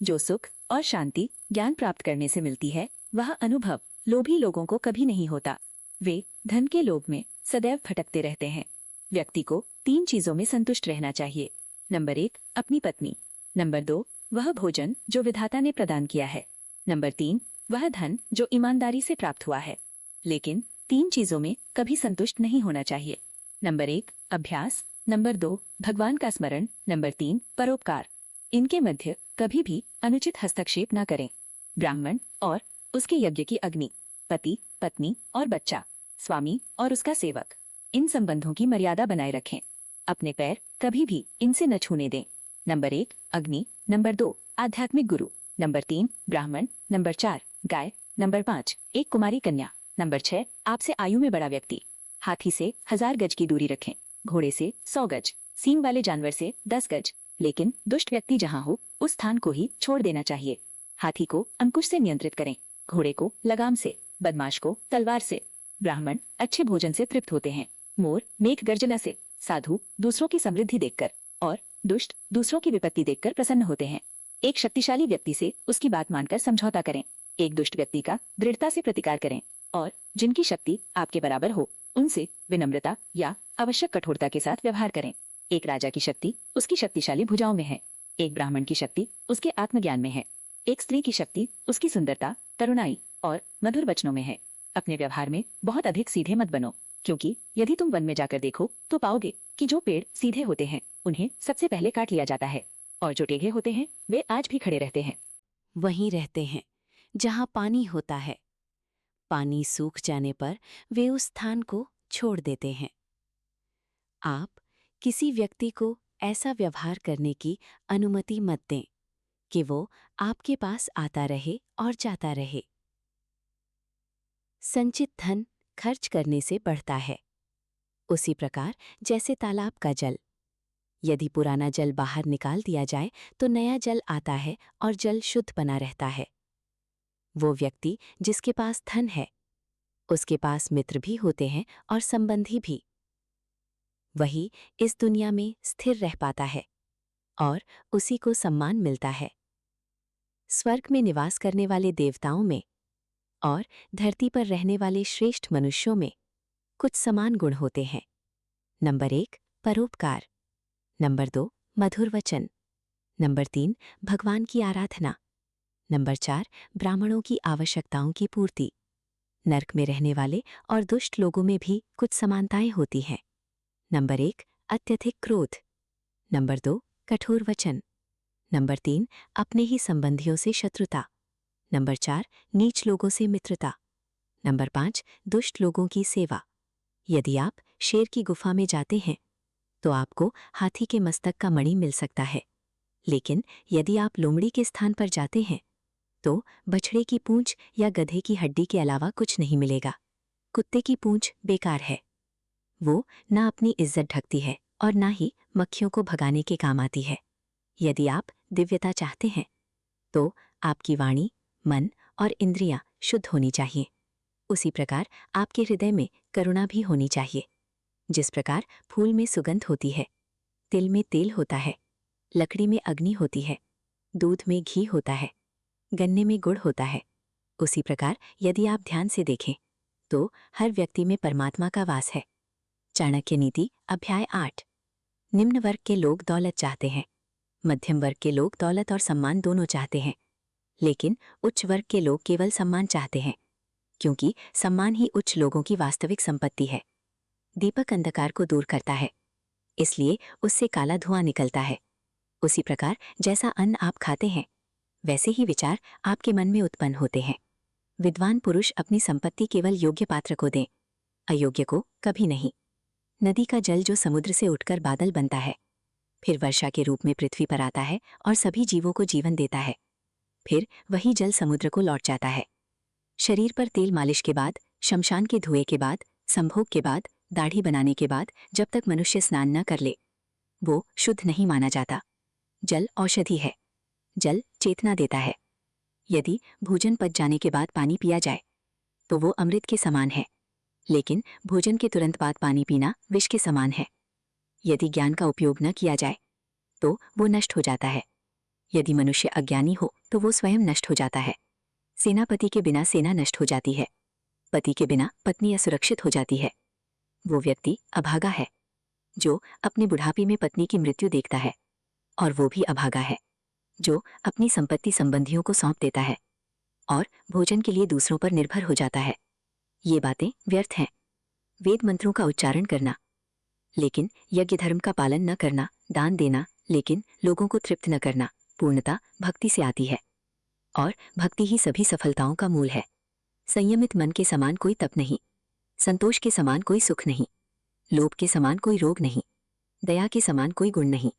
जो सुख और शांति ज्ञान प्राप्त करने से मिलती है वह अनुभव लोभी लोगों को कभी नहीं होता। वे धन के लोभ में सदैव भटकते रहते हैं। व्यक्ति को 3 चीजों में संतुष्ट रहना चाहिए। नंबर 1, अपनी पत्नी। नंबर 2, वह भोजन जो विधाता ने प्रदान किया है। नंबर 3, वह धन जो ईमानदारी से प्राप्त हुआ है। लेकिन 3 चीजों में कभी संतुष्ट नहीं होना चाहिए। नंबर 1, अभ्यास। नंबर 2, भगवान का स्मरण। नंबर 3, परोपकार। इनके मध्य कभी भी अनुचित हस्तक्षेप न करें। ब्राह्मण और उसके यज्ञ की अग्नि, पति, पत्नी और बच्चा, स्वामी और उसका सेवक, इन संबंधों की मर्यादा बनाए रखें। अपने पैर कभी भी इनसे न छूने दें। नंबर 1, अग्नि। नंबर 2, आध्यात्मिक गुरु। नंबर 3, ब्राह्मण। नंबर 4, गाय। नंबर 5, एक कुमारी कन्या। नंबर 6, आपसे आयु में बड़ा व्यक्ति। हाथी से 1000 गज की दूरी रखें, घोड़े से 100 गज, सींग वाले जानवर से 10 गज। लेकिन दुष्ट व्यक्ति जहाँ हो उस स्थान को ही छोड़ देना चाहिए। हाथी को अंकुश से नियंत्रित करें, घोड़े को लगाम से, बदमाश को तलवार से। ब्राह्मण अच्छे भोजन से तृप्त होते हैं, मोर मेघ गर्जना से, साधु दूसरों की समृद्धि देखकर और दुष्ट दूसरों की विपत्ति देखकर प्रसन्न होते हैं। एक शक्तिशाली व्यक्ति से उसकी बात मानकर समझौता करें, एक दुष्ट व्यक्ति का दृढ़ता से प्रतिकार करें और जिनकी शक्ति आपके बराबर हो उनसे विनम्रता या आवश्यक कठोरता के साथ व्यवहार करें। एक राजा की शक्ति उसकी शक्तिशाली भुजाओं में है, एक ब्राह्मण की शक्ति उसके आत्मज्ञान में है, एक स्त्री की शक्ति उसकी सुंदरता, तरुणाई और मधुर वचनों में है। अपने व्यवहार में बहुत अधिक सीधे मत बनो, क्योंकि यदि तुम वन में जाकर देखो तो पाओगे कि जो पेड़ सीधे होते हैं उन्हें सबसे पहले काट लिया जाता है और जो टेढ़े होते हैं वे आज भी खड़े रहते हैं। वहीं रहते हैं जहां पानी होता है। पानी सूख जाने पर वे उस स्थान को छोड़ देते हैं। आप किसी व्यक्ति को ऐसा व्यवहार करने की अनुमति मत दें कि वो आपके पास आता रहे और जाता रहे। संचित धन खर्च करने से बढ़ता है, उसी प्रकार जैसे तालाब का जल। यदि पुराना जल बाहर निकाल दिया जाए तो नया जल आता है और जल शुद्ध बना रहता है। वो व्यक्ति जिसके पास धन है उसके पास मित्र भी होते हैं और संबंधी भी। वही इस दुनिया में स्थिर रह पाता है और उसी को सम्मान मिलता है। स्वर्ग में निवास करने वाले देवताओं में और धरती पर रहने वाले श्रेष्ठ मनुष्यों में कुछ समान गुण होते हैं। नंबर 1, परोपकार। नंबर 2, मधुर वचन। नंबर 3, भगवान की आराधना। नंबर 4, ब्राह्मणों की आवश्यकताओं की पूर्ति। नर्क में रहने वाले और दुष्ट लोगों में भी कुछ समानताएं होती हैं। नंबर 1, अत्यधिक क्रोध। नंबर 2, कठोर वचन। नंबर 3, अपने ही संबंधियों से शत्रुता। नंबर 4, नीच लोगों से मित्रता। नंबर 5, दुष्ट लोगों की सेवा। यदि आप शेर की गुफा में जाते हैं तो आपको हाथी के मस्तक का मणि मिल सकता है, लेकिन यदि आप लोमड़ी के स्थान पर जाते हैं तो बछड़े की पूंछ या गधे की हड्डी के अलावा कुछ नहीं मिलेगा। कुत्ते की पूंछ बेकार है। वो ना अपनी इज्जत ढकती है और ना ही मक्खियों को भगाने के काम आती है। यदि आप दिव्यता चाहते हैं तो आपकी वाणी, मन और इंद्रियां शुद्ध होनी चाहिए। उसी प्रकार आपके हृदय में करुणा भी होनी चाहिए। जिस प्रकार फूल में सुगंध होती है, तिल में तेल होता है, लकड़ी में अग्नि होती है, दूध में घी होता है, गन्ने में गुड़ होता है, उसी प्रकार यदि आप ध्यान से देखें तो हर व्यक्ति में परमात्मा का वास है। चाणक्य नीति अध्याय 8। निम्न वर्ग के लोग दौलत चाहते हैं, मध्यम वर्ग के लोग दौलत और सम्मान दोनों चाहते हैं, लेकिन उच्च वर्ग के लोग केवल सम्मान चाहते हैं, क्योंकि सम्मान ही उच्च लोगों की वास्तविक संपत्ति है। दीपक अंधकार को दूर करता है, इसलिए उससे काला धुआं निकलता है। उसी प्रकार जैसा अन्न आप खाते हैं वैसे ही विचार आपके मन में उत्पन्न होते हैं। विद्वान पुरुष अपनी संपत्ति केवल योग्य पात्र को दें, अयोग्य को कभी नहीं। नदी का जल जो समुद्र से उठकर बादल बनता है, फिर वर्षा के रूप में पृथ्वी पर आता है और सभी जीवों को जीवन देता है, फिर वही जल समुद्र को लौट जाता है। शरीर पर तेल मालिश के बाद, शमशान के धुएं के बाद, संभोग के बाद, दाढ़ी बनाने के बाद जब तक मनुष्य स्नान न कर ले वो शुद्ध नहीं माना जाता। जल औषधि है, जल चेतना देता है। यदि भोजन पच जाने के बाद पानी पिया जाए तो वो अमृत के समान है, लेकिन भोजन के तुरंत बाद पानी पीना विष के समान है। यदि ज्ञान का उपयोग न किया जाए तो वो नष्ट हो जाता है। यदि मनुष्य अज्ञानी हो तो वो स्वयं नष्ट हो जाता है। सेनापति के बिना सेना नष्ट हो जाती है, पति के बिना पत्नी असुरक्षित हो जाती है। वो व्यक्ति अभागा है जो अपने बुढ़ापे में पत्नी की मृत्यु देखता है, और वो भी अभागा है जो अपनी संपत्ति संबंधियों को सौंप देता है और भोजन के लिए दूसरों पर निर्भर हो जाता है। ये बातें व्यर्थ हैं। वेद मंत्रों का उच्चारण करना लेकिन यज्ञ धर्म का पालन न करना, दान देना लेकिन लोगों को तृप्त न करना, पूर्णता भक्ति से आती है और भक्ति ही सभी सफलताओं का मूल है। संयमित मन के समान कोई तप नहीं, संतोष के समान कोई सुख नहीं, लोभ के समान कोई रोग नहीं, दया के समान कोई गुण नहीं।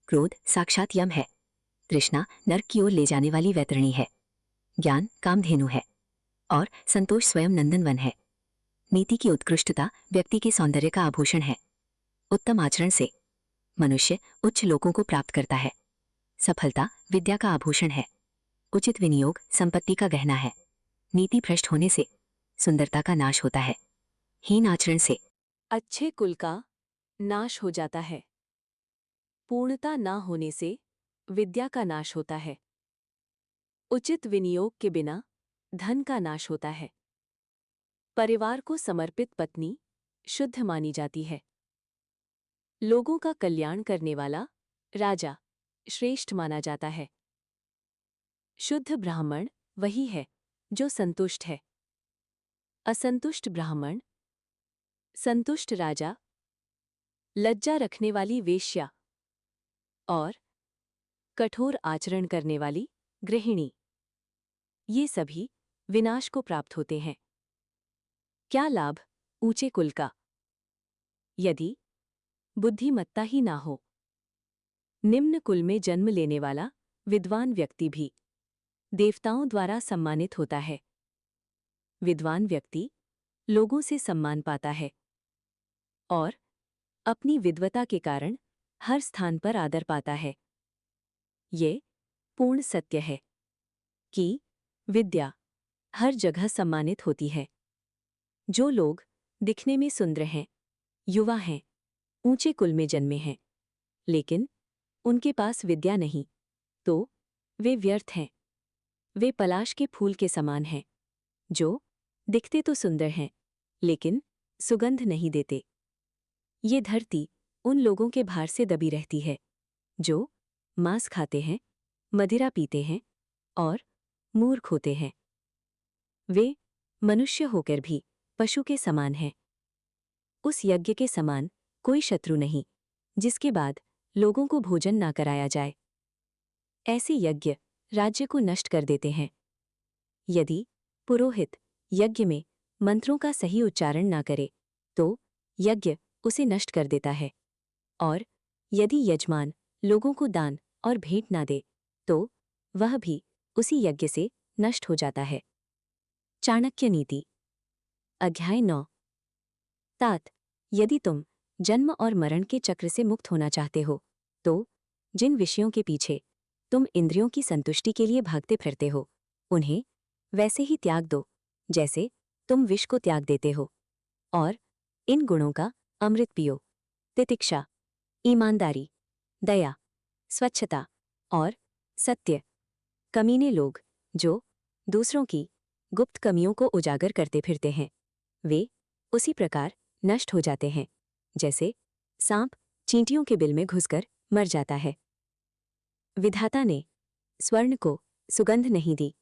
क्रोध साक्षात यम है, तृष्णा नरक की ओर ले जाने वाली वैतरणी है, ज्ञान कामधेनु है और संतोष स्वयं नंदनवन है। नीति की उत्कृष्टता व्यक्ति के सौंदर्य का आभूषण है। उत्तम आचरण से मनुष्य उच्च लोकों को प्राप्त करता है। सफलता विद्या का आभूषण है, उचित विनियोग संपत्ति का गहना है। नीति भ्रष्ट होने से सुंदरता का नाश होता है, हीन आचरण से अच्छे कुल का नाश हो जाता है, पूर्णता ना होने से विद्या का नाश होता है, उचित विनियोग के बिना धन का नाश होता है। परिवार को समर्पित पत्नी शुद्ध मानी जाती है। लोगों का कल्याण करने वाला राजा श्रेष्ठ माना जाता है। शुद्ध ब्राह्मण वही है जो संतुष्ट है। असंतुष्ट ब्राह्मण, संतुष्ट राजा, लज्जा रखने वाली वेश्या और कठोर आचरण करने वाली गृहिणी, ये सभी विनाश को प्राप्त होते हैं। क्या लाभ ऊंचे कुल का, यदि बुद्धिमत्ता ही ना हो? निम्न कुल में जन्म लेने वाला विद्वान व्यक्ति भी देवताओं द्वारा सम्मानित होता है। विद्वान व्यक्ति लोगों से सम्मान पाता है और अपनी विद्वता के कारण हर स्थान पर आदर पाता है। ये पूर्ण सत्य है कि विद्या हर जगह सम्मानित होती है। जो लोग दिखने में सुंदर हैं, युवा हैं, ऊंचे कुल में जन्मे हैं, लेकिन उनके पास विद्या नहीं, तो वे व्यर्थ हैं। वे पलाश के फूल के समान हैं, जो दिखते तो सुंदर हैं, लेकिन सुगंध नहीं देते। ये धरती उन लोगों के भार से दबी रहती है जो मांस खाते हैं, मदिरा पीते हैं और मूर्ख होते हैं। वे मनुष्य होकर भी पशु के समान हैं। उस यज्ञ के समान कोई शत्रु नहीं जिसके बाद लोगों को भोजन ना कराया जाए। ऐसे यज्ञ राज्य को नष्ट कर देते हैं। यदि पुरोहित यज्ञ में मंत्रों का सही उच्चारण ना करे तो यज्ञ उसे नष्ट कर देता है, और यदि यजमान लोगों को दान और भेंट ना दे तो वह भी उसी यज्ञ से नष्ट हो जाता है। चाणक्य नीति अध्याय 9। तात, यदि तुम जन्म और मरण के चक्र से मुक्त होना चाहते हो तो जिन विषयों के पीछे तुम इंद्रियों की संतुष्टि के लिए भागते फिरते हो उन्हें वैसे ही त्याग दो जैसे तुम विष को त्याग देते हो, और इन गुणों का अमृत पियो। तितिक्षा, ईमानदारी, दया, स्वच्छता और सत्य। कमीने लोग जो दूसरों की गुप्त कमियों को उजागर करते फिरते हैं वे उसी प्रकार नष्ट हो जाते हैं जैसे सांप चींटियों के बिल में घुसकर मर जाता है। विधाता ने स्वर्ण को सुगंध नहीं दी,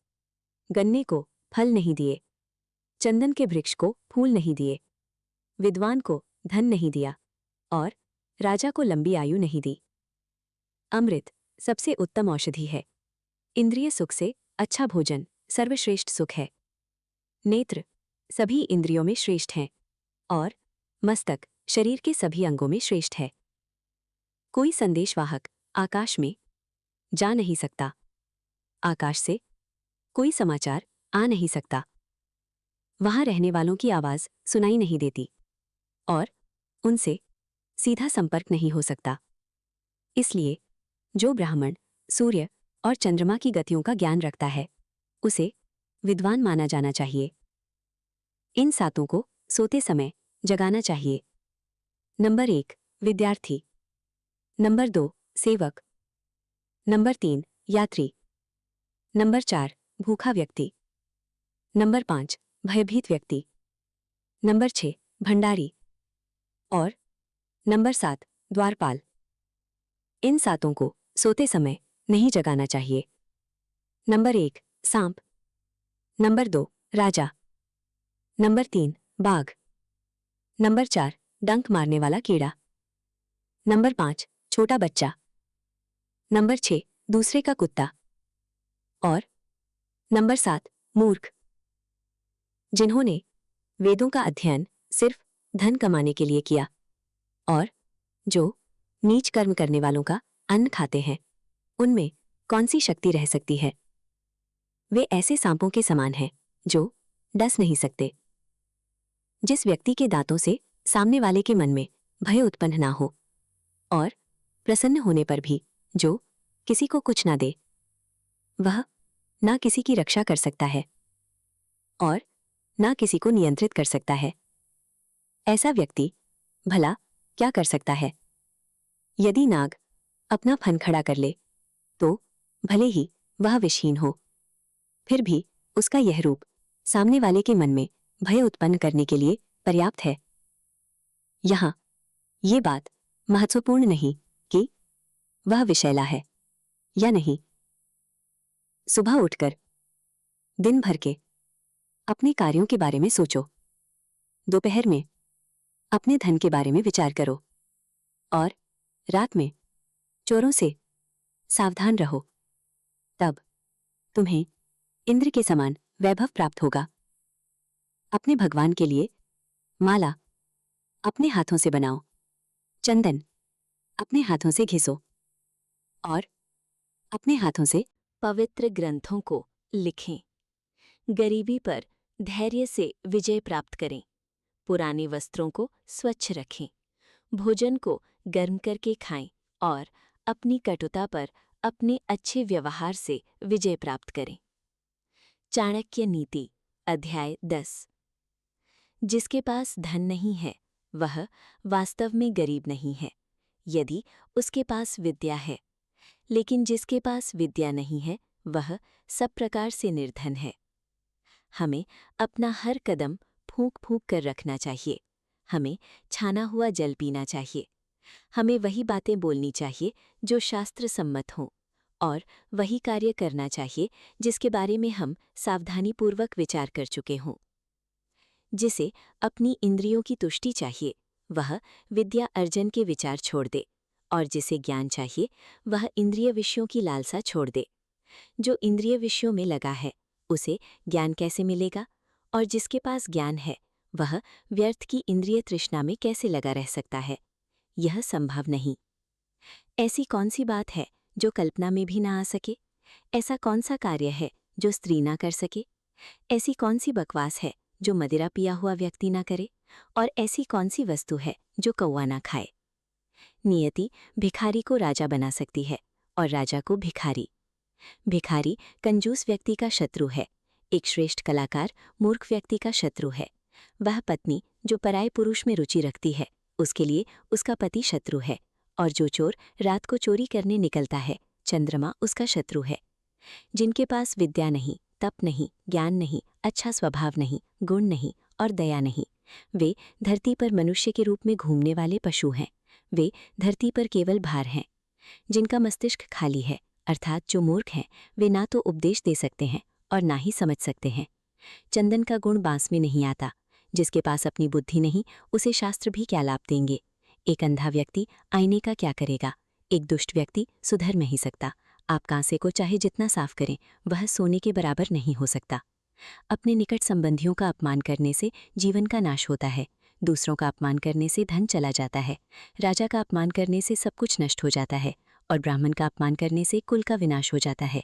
गन्ने को फल नहीं दिए, चंदन के वृक्ष को फूल नहीं दिए, विद्वान को धन नहीं दिया और राजा को लंबी आयु नहीं दी। अमृत सबसे उत्तम औषधि है। इंद्रिय सुख से अच्छा भोजन सर्वश्रेष्ठ सुख है। नेत्र सभी इंद्रियों में श्रेष्ठ हैं और मस्तक शरीर के सभी अंगों में श्रेष्ठ है। कोई संदेशवाहक आकाश में जा नहीं सकता, आकाश से कोई समाचार आ नहीं सकता, वहां रहने वालों की आवाज सुनाई नहीं देती और उनसे सीधा संपर्क नहीं हो सकता। इसलिए जो ब्राह्मण सूर्य और चंद्रमा की गतियों का ज्ञान रखता है उसे विद्वान माना जाना चाहिए। इन सातों को सोते समय जगाना चाहिए। नंबर 1 विद्यार्थी, नंबर 2 सेवक, नंबर 3 यात्री, नंबर 4 भूखा व्यक्ति, नंबर 5 भयभीत व्यक्ति, नंबर 6 भंडारी और नंबर 7 द्वारपाल। इन सातों को सोते समय नहीं जगाना चाहिए। नंबर 1 सांप, नंबर 2 राजा, नंबर 3 बाघ, नंबर 4 डंक मारने वाला कीड़ा, नंबर 5 छोटा बच्चा, नंबर 6 दूसरे का कुत्ता और नंबर 7 मूर्ख। जिन्होंने वेदों का अध्ययन सिर्फ धन कमाने के लिए किया और जो नीच कर्म करने वालों का अन्न खाते हैं उनमें कौन सी शक्ति रह सकती है। वे ऐसे सांपों के समान हैं जो डस नहीं सकते। जिस व्यक्ति के दांतों से सामने वाले के मन में भय उत्पन्न ना हो और प्रसन्न होने पर भी जो किसी को कुछ ना दे, वह ना किसी की रक्षा कर सकता है और ना किसी को नियंत्रित कर सकता है। ऐसा व्यक्ति भला क्या कर सकता है? यदि नाग अपना फन खड़ा कर ले तो भले ही वह विषहीन हो, फिर भी उसका यह रूप सामने वाले के मन में भय उत्पन्न करने के लिए पर्याप्त है। यहां ये बात महत्वपूर्ण नहीं कि वह विषैला है या नहीं। सुबह उठकर दिन भर के अपने कार्यों के बारे में सोचो, दोपहर में अपने धन के बारे में विचार करो और रात में चोरों से सावधान रहो। तब तुम्हें इंद्र के समान वैभव प्राप्त होगा। अपने भगवान के लिए माला अपने हाथों से बनाओ, चंदन अपने हाथों से घिसो और अपने हाथों से पवित्र ग्रंथों को लिखें। गरीबी पर धैर्य से विजय प्राप्त करें। पुराने वस्त्रों को स्वच्छ रखें। भोजन को गर्म करके खाएं और अपनी कटुता पर अपने अच्छे व्यवहार से विजय प्राप्त करें। चाणक्य नीति अध्याय 10। जिसके पास धन नहीं है वह वास्तव में गरीब नहीं है यदि उसके पास विद्या है, लेकिन जिसके पास विद्या नहीं है वह सब प्रकार से निर्धन है। हमें अपना हर कदम फूंक फूंक कर रखना चाहिए, हमें छाना हुआ जल पीना चाहिए। हमें वही बातें बोलनी चाहिए जो शास्त्र सम्मत हों, और वही कार्य करना चाहिए जिसके बारे में हम सावधानीपूर्वक विचार कर चुके हों। जिसे अपनी इंद्रियों की तुष्टि चाहिए, वह विद्या अर्जन के विचार छोड़ दे, और जिसे ज्ञान चाहिए, वह इंद्रिय विषयों की लालसा छोड़ दे। जो इंद्रिय विषयों में लगा है, उसे ज्ञान कैसे मिलेगा? और जिसके पास ज्ञान है, वह व्यर्थ की इंद्रिय तृष्णा में कैसे लगा रह सकता है? यह संभव नहीं। ऐसी कौन सी बात है जो कल्पना में भी ना आ सके? ऐसा कौन सा कार्य है जो स्त्री ना कर सके? ऐसी कौन सी बकवास है जो मदिरा पिया हुआ व्यक्ति ना करे? और ऐसी कौन सी वस्तु है जो कौवा ना खाए? नियति भिखारी को राजा बना सकती है, और राजा को भिखारी। भिखारी कंजूस व्यक्ति का शत्रु है। एक श्रेष्ठ कलाकार मूर्ख व्यक्ति का शत्रु है। वह पत्नी जो पराये पुरुष में रुचि रखती है, उसके लिए उसका पति शत्रु है। और जो चोर रात को चोरी करने निकलता है, चंद्रमा उसका शत्रु है। जिनके पास विद्या नहीं, तप नहीं, ज्ञान नहीं, अच्छा स्वभाव नहीं, गुण नहीं और दया नहीं, वे धरती पर मनुष्य के रूप में घूमने वाले पशु हैं। वे धरती पर केवल भार हैं। जिनका मस्तिष्क खाली है, अर्थात जो मूर्ख हैं, वे ना तो उपदेश दे सकते हैं और ना ही समझ सकते हैं। चंदन का गुण बांस में नहीं आता। जिसके पास अपनी बुद्धि नहीं, उसे शास्त्र भी क्या लाभ देंगे? एक अंधा व्यक्ति आईने का क्या करेगा? एक दुष्ट व्यक्ति सुधर नहीं सकता। आप कांसे को चाहे जितना साफ करें, वह सोने के बराबर नहीं हो सकता। अपने निकट संबंधियों का अपमान करने से जीवन का नाश होता है। दूसरों का अपमान करने से धन चला जाता है। राजा का अपमान करने से सब कुछ नष्ट हो जाता है, और ब्राह्मण का अपमान करने से कुल का विनाश हो जाता है।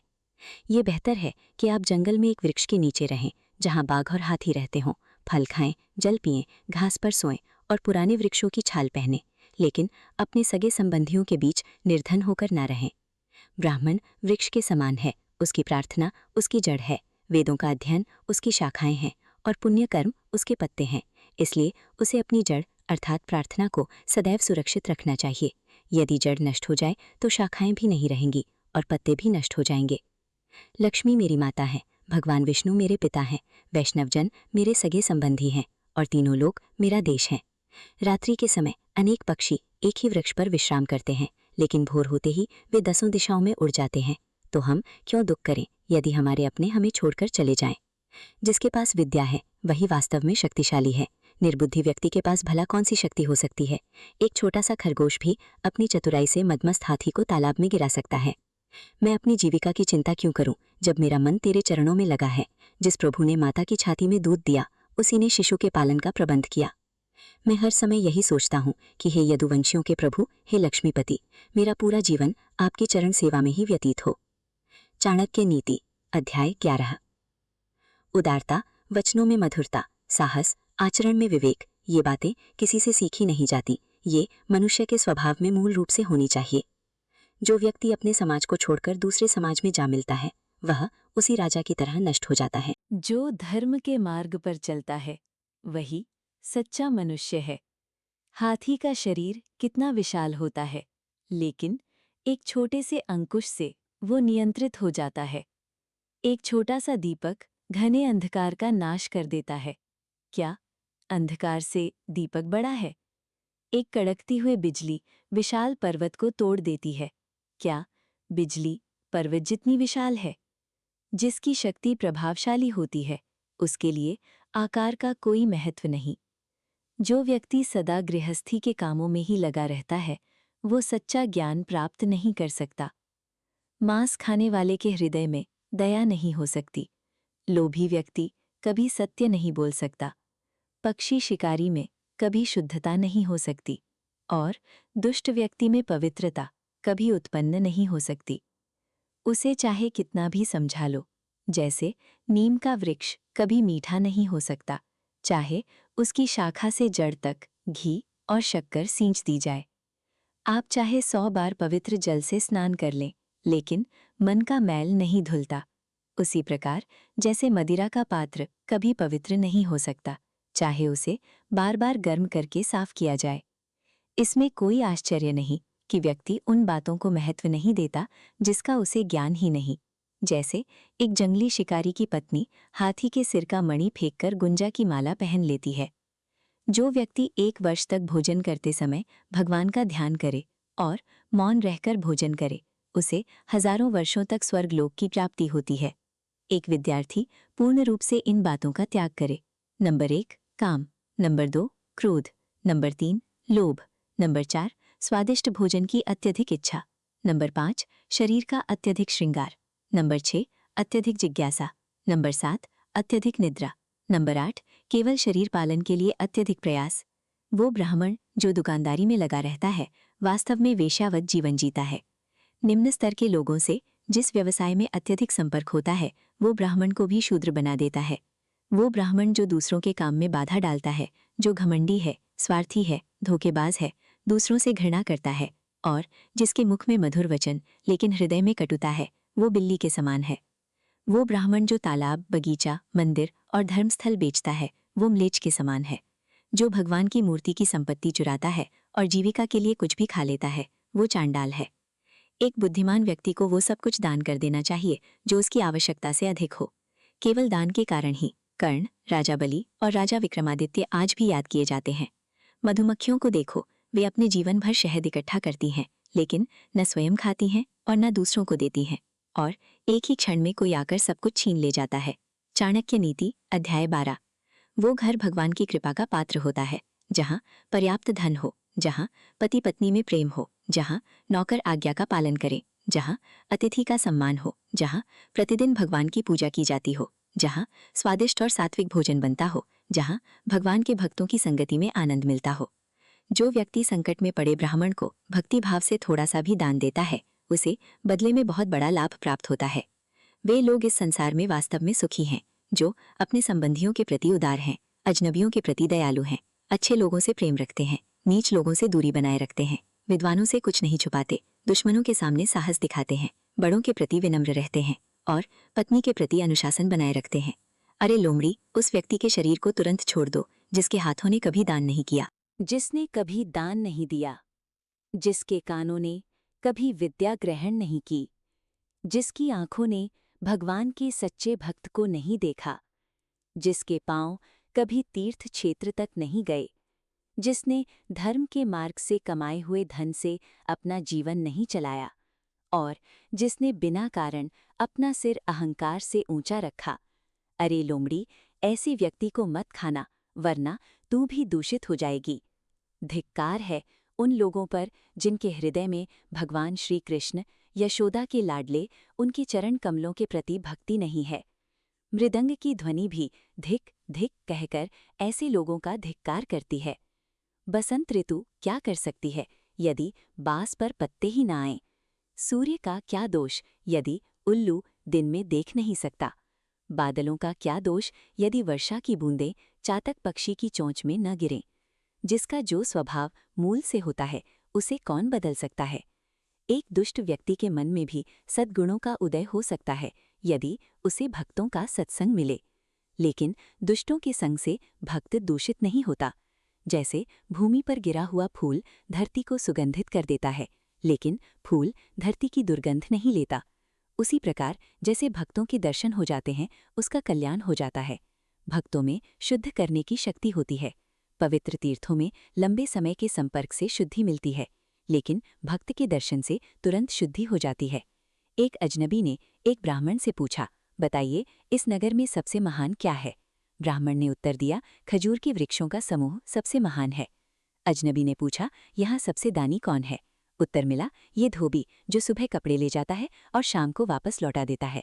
ये बेहतर है कि आप जंगल में एक वृक्ष के नीचे रहें, जहाँ बाघ और हाथी रहते हों, फल खाएं, जल पिएं, घास पर सोएं और पुराने वृक्षों की छाल पहनें, लेकिन अपने सगे संबंधियों के बीच निर्धन होकर ना रहें। ब्राह्मण वृक्ष के समान है। उसकी प्रार्थना उसकी जड़ है, वेदों का अध्ययन उसकी शाखाएं हैं, और पुण्य कर्म उसके पत्ते हैं। इसलिए उसे अपनी जड़ अर्थात प्रार्थना को सदैव सुरक्षित रखना चाहिए। यदि जड़ नष्ट हो जाए तो शाखाएं भी नहीं रहेंगी और पत्ते भी नष्ट हो जाएंगे। लक्ष्मी मेरी माता है, भगवान विष्णु मेरे पिता हैं, वैष्णवजन मेरे सगे संबंधी हैं, और तीनों लोग मेरा देश हैं। रात्रि के समय अनेक पक्षी एक ही वृक्ष पर विश्राम करते हैं, लेकिन भोर होते ही वे 10 दिशाओं में उड़ जाते हैं। तो हम क्यों दुख करें यदि हमारे अपने हमें छोड़कर चले जाएं? जिसके पास विद्या है वही वास्तव में शक्तिशाली है। निर्बुद्धि व्यक्ति के पास भला कौन सी शक्ति हो सकती है? एक छोटा सा खरगोश भी अपनी चतुराई से मदमस्त हाथी को तालाब में गिरा सकता है। मैं अपनी जीविका की चिंता क्यों करूं जब मेरा मन तेरे चरणों में लगा है? जिस प्रभु ने माता की छाती में दूध दिया, उसी ने शिशु के पालन का प्रबंध किया। मैं हर समय यही सोचता हूँ कि हे यदुवंशियों के प्रभु, हे लक्ष्मीपति, मेरा पूरा जीवन आपकी चरण सेवा में ही व्यतीत हो। चाणक्य नीति अध्याय 11। उदारता, वचनों में मधुरता, साहस, आचरण में विवेक, ये बातें किसी से सीखी नहीं जाती। ये मनुष्य के स्वभाव में मूल रूप से होनी चाहिए। जो व्यक्ति अपने समाज को छोड़कर दूसरे समाज में जा मिलता है, वह उसी राजा की तरह नष्ट हो जाता है। जो धर्म के मार्ग पर चलता है, वही सच्चा मनुष्य है। हाथी का शरीर कितना विशाल होता है, लेकिन एक छोटे से अंकुश से वो नियंत्रित हो जाता है। एक छोटा सा दीपक घने अंधकार का नाश कर देता है। क्या अंधकार से दीपक बड़ा है? एक कड़कती हुई बिजली विशाल पर्वत को तोड़ देती है। क्या बिजली पर्वत जितनी विशाल है? जिसकी शक्ति प्रभावशाली होती है, उसके लिए आकार का कोई महत्व नहीं। जो व्यक्ति सदा गृहस्थी के कामों में ही लगा रहता है, वो सच्चा ज्ञान प्राप्त नहीं कर सकता। मांस खाने वाले के हृदय में दया नहीं हो सकती। लोभी व्यक्ति कभी सत्य नहीं बोल सकता। पक्षी शिकारी में कभी शुद्धता नहीं हो सकती, और दुष्ट व्यक्ति में पवित्रता कभी उत्पन्न नहीं हो सकती। उसे चाहे कितना भी समझा लो, जैसे नीम का वृक्ष कभी मीठा नहीं हो सकता, चाहे उसकी शाखा से जड़ तक घी और शक्कर सींच दी जाए। आप चाहे 100 बार पवित्र जल से स्नान कर लें, लेकिन मन का मैल नहीं धुलता। उसी प्रकार जैसे मदिरा का पात्र कभी पवित्र नहीं हो सकता, चाहे उसे बार बार गर्म करके साफ किया जाए। इसमें कोई आश्चर्य नहीं कि व्यक्ति उन बातों को महत्व नहीं देता जिसका उसे ज्ञान ही नहीं। जैसे एक जंगली शिकारी की पत्नी हाथी के सिर का मणि फेंककर गुंजा की माला पहन लेती है। जो व्यक्ति 1 वर्ष तक भोजन करते समय भगवान का ध्यान करे और मौन रहकर भोजन करे, उसे हजारों वर्षों तक स्वर्गलोक की प्राप्ति होती है। एक विद्यार्थी पूर्ण रूप से इन बातों का त्याग करे। नंबर 1 काम, नंबर 2 क्रोध, नंबर 3 लोभ, नंबर 4 स्वादिष्ट भोजन की अत्यधिक इच्छा, नंबर 5 शरीर का अत्यधिक श्रृंगार, नंबर 6 अत्यधिक जिज्ञासा, नंबर 7 अत्यधिक निद्रा, नंबर 8 केवल शरीर पालन के लिए अत्यधिक प्रयास। वो ब्राह्मण जो दुकानदारी में लगा रहता है वास्तव में वेश्यावत जीवन जीता है। निम्न स्तर के लोगों से जिस व्यवसाय में अत्यधिक संपर्क होता है वो ब्राह्मण को भी शूद्र बना देता है। वो ब्राह्मण जो दूसरों के काम में बाधा डालता है, जो घमंडी है, स्वार्थी है, धोखेबाज है, दूसरों से घृणा करता है और जिसके मुख में मधुर वचन लेकिन हृदय में कटुता है, वो बिल्ली के समान है। वो ब्राह्मण जो तालाब, बगीचा, मंदिर और धर्मस्थल बेचता है वो म्लेच्छ के समान है। जो भगवान की मूर्ति की संपत्ति चुराता है और जीविका के लिए कुछ भी खा लेता है वो चांडाल है। एक बुद्धिमान व्यक्ति को वो सब कुछ दान कर देना चाहिए जो उसकी आवश्यकता से अधिक हो। केवल दान के कारण ही कर्ण, राजा बलि और राजा विक्रमादित्य आज भी याद किए जाते हैं। मधुमक्खियों को देखो, वे अपने जीवन भर शहद इकट्ठा करती हैं लेकिन न स्वयं खाती हैं और न दूसरों को देती हैं, और एक ही क्षण में कोई आकर सब कुछ छीन ले जाता है। चाणक्य नीति अध्याय 12। वो घर भगवान की कृपा का पात्र होता है जहाँ पर्याप्त धन हो, जहाँ पति पत्नी में प्रेम हो, जहाँ नौकर आज्ञा का पालन करे, जहाँ अतिथि का सम्मान हो, जहाँ प्रतिदिन भगवान की पूजा की जाती हो, जहाँ स्वादिष्ट और सात्विक भोजन बनता हो, जहाँ भगवान के भक्तों की संगति में आनंद मिलता हो। जो व्यक्ति संकट में पड़े ब्राह्मण को भक्ति भाव से थोड़ा सा भी दान देता है उसे बदले में बहुत बड़ा लाभ प्राप्त होता है। वे लोग इस संसार में वास्तव में सुखी हैं जो अपने संबंधियों के प्रति उदार हैं, अजनबियों के प्रति दयालु हैं, अच्छे लोगों से प्रेम रखते हैं, नीच लोगों से दूरी बनाए रखते हैं, विद्वानों से कुछ नहीं छुपाते, दुश्मनों के सामने साहस दिखाते हैं, बड़ों के प्रति विनम्र रहते हैं और पत्नी के प्रति अनुशासन बनाए रखते हैं। अरे लोमड़ी, उस व्यक्ति के शरीर को तुरंत छोड़ दो जिसके हाथों ने कभी दान नहीं किया, जिसने कभी दान नहीं दिया, जिसके कानों ने कभी विद्या ग्रहण नहीं की, जिसकी आंखों ने भगवान के सच्चे भक्त को नहीं देखा, जिसके पांव कभी तीर्थ क्षेत्र तक नहीं गए, जिसने धर्म के मार्ग से कमाए हुए धन से अपना जीवन नहीं चलाया और जिसने बिना कारण अपना सिर अहंकार से ऊंचा रखा। अरे लोमड़ी, ऐसे व्यक्ति को मत खाना वरना तू भी दूषित हो जाएगी। धिक्कार है उन लोगों पर जिनके हृदय में भगवान श्री कृष्ण, यशोदा के लाडले, उनके चरण कमलों के प्रति भक्ति नहीं है। मृदंग की ध्वनि भी धिक धिक कहकर ऐसे लोगों का धिक्कार करती है। बसंत ऋतु क्या कर सकती है यदि बांस पर पत्ते ही ना आएं? सूर्य का क्या दोष यदि उल्लू दिन में देख नहीं सकता? बादलों का क्या दोष यदि वर्षा की बूंदें चातक पक्षी की चोंच में न गिरें? जिसका जो स्वभाव मूल से होता है उसे कौन बदल सकता है? एक दुष्ट व्यक्ति के मन में भी सद्गुणों का उदय हो सकता है यदि उसे भक्तों का सत्संग मिले, लेकिन दुष्टों के संग से भक्त दूषित नहीं होता। जैसे भूमि पर गिरा हुआ फूल धरती को सुगंधित कर देता है लेकिन फूल धरती की दुर्गंध नहीं लेता, उसी प्रकार जैसे भक्तों के दर्शन हो जाते हैं उसका कल्याण हो जाता है। भक्तों में शुद्ध करने की शक्ति होती है। पवित्र तीर्थों में लंबे समय के संपर्क से शुद्धि मिलती है लेकिन भक्त के दर्शन से तुरंत शुद्धि हो जाती है। एक अजनबी ने एक ब्राह्मण से पूछा, बताइए इस नगर में सबसे महान क्या है? ब्राह्मण ने उत्तर दिया, खजूर के वृक्षों का समूह सबसे महान है। अजनबी ने पूछा, यहाँ सबसे दानी कौन है? उत्तर मिला, ये धोबी जो सुबह कपड़े ले जाता है और शाम को वापस लौटा देता है।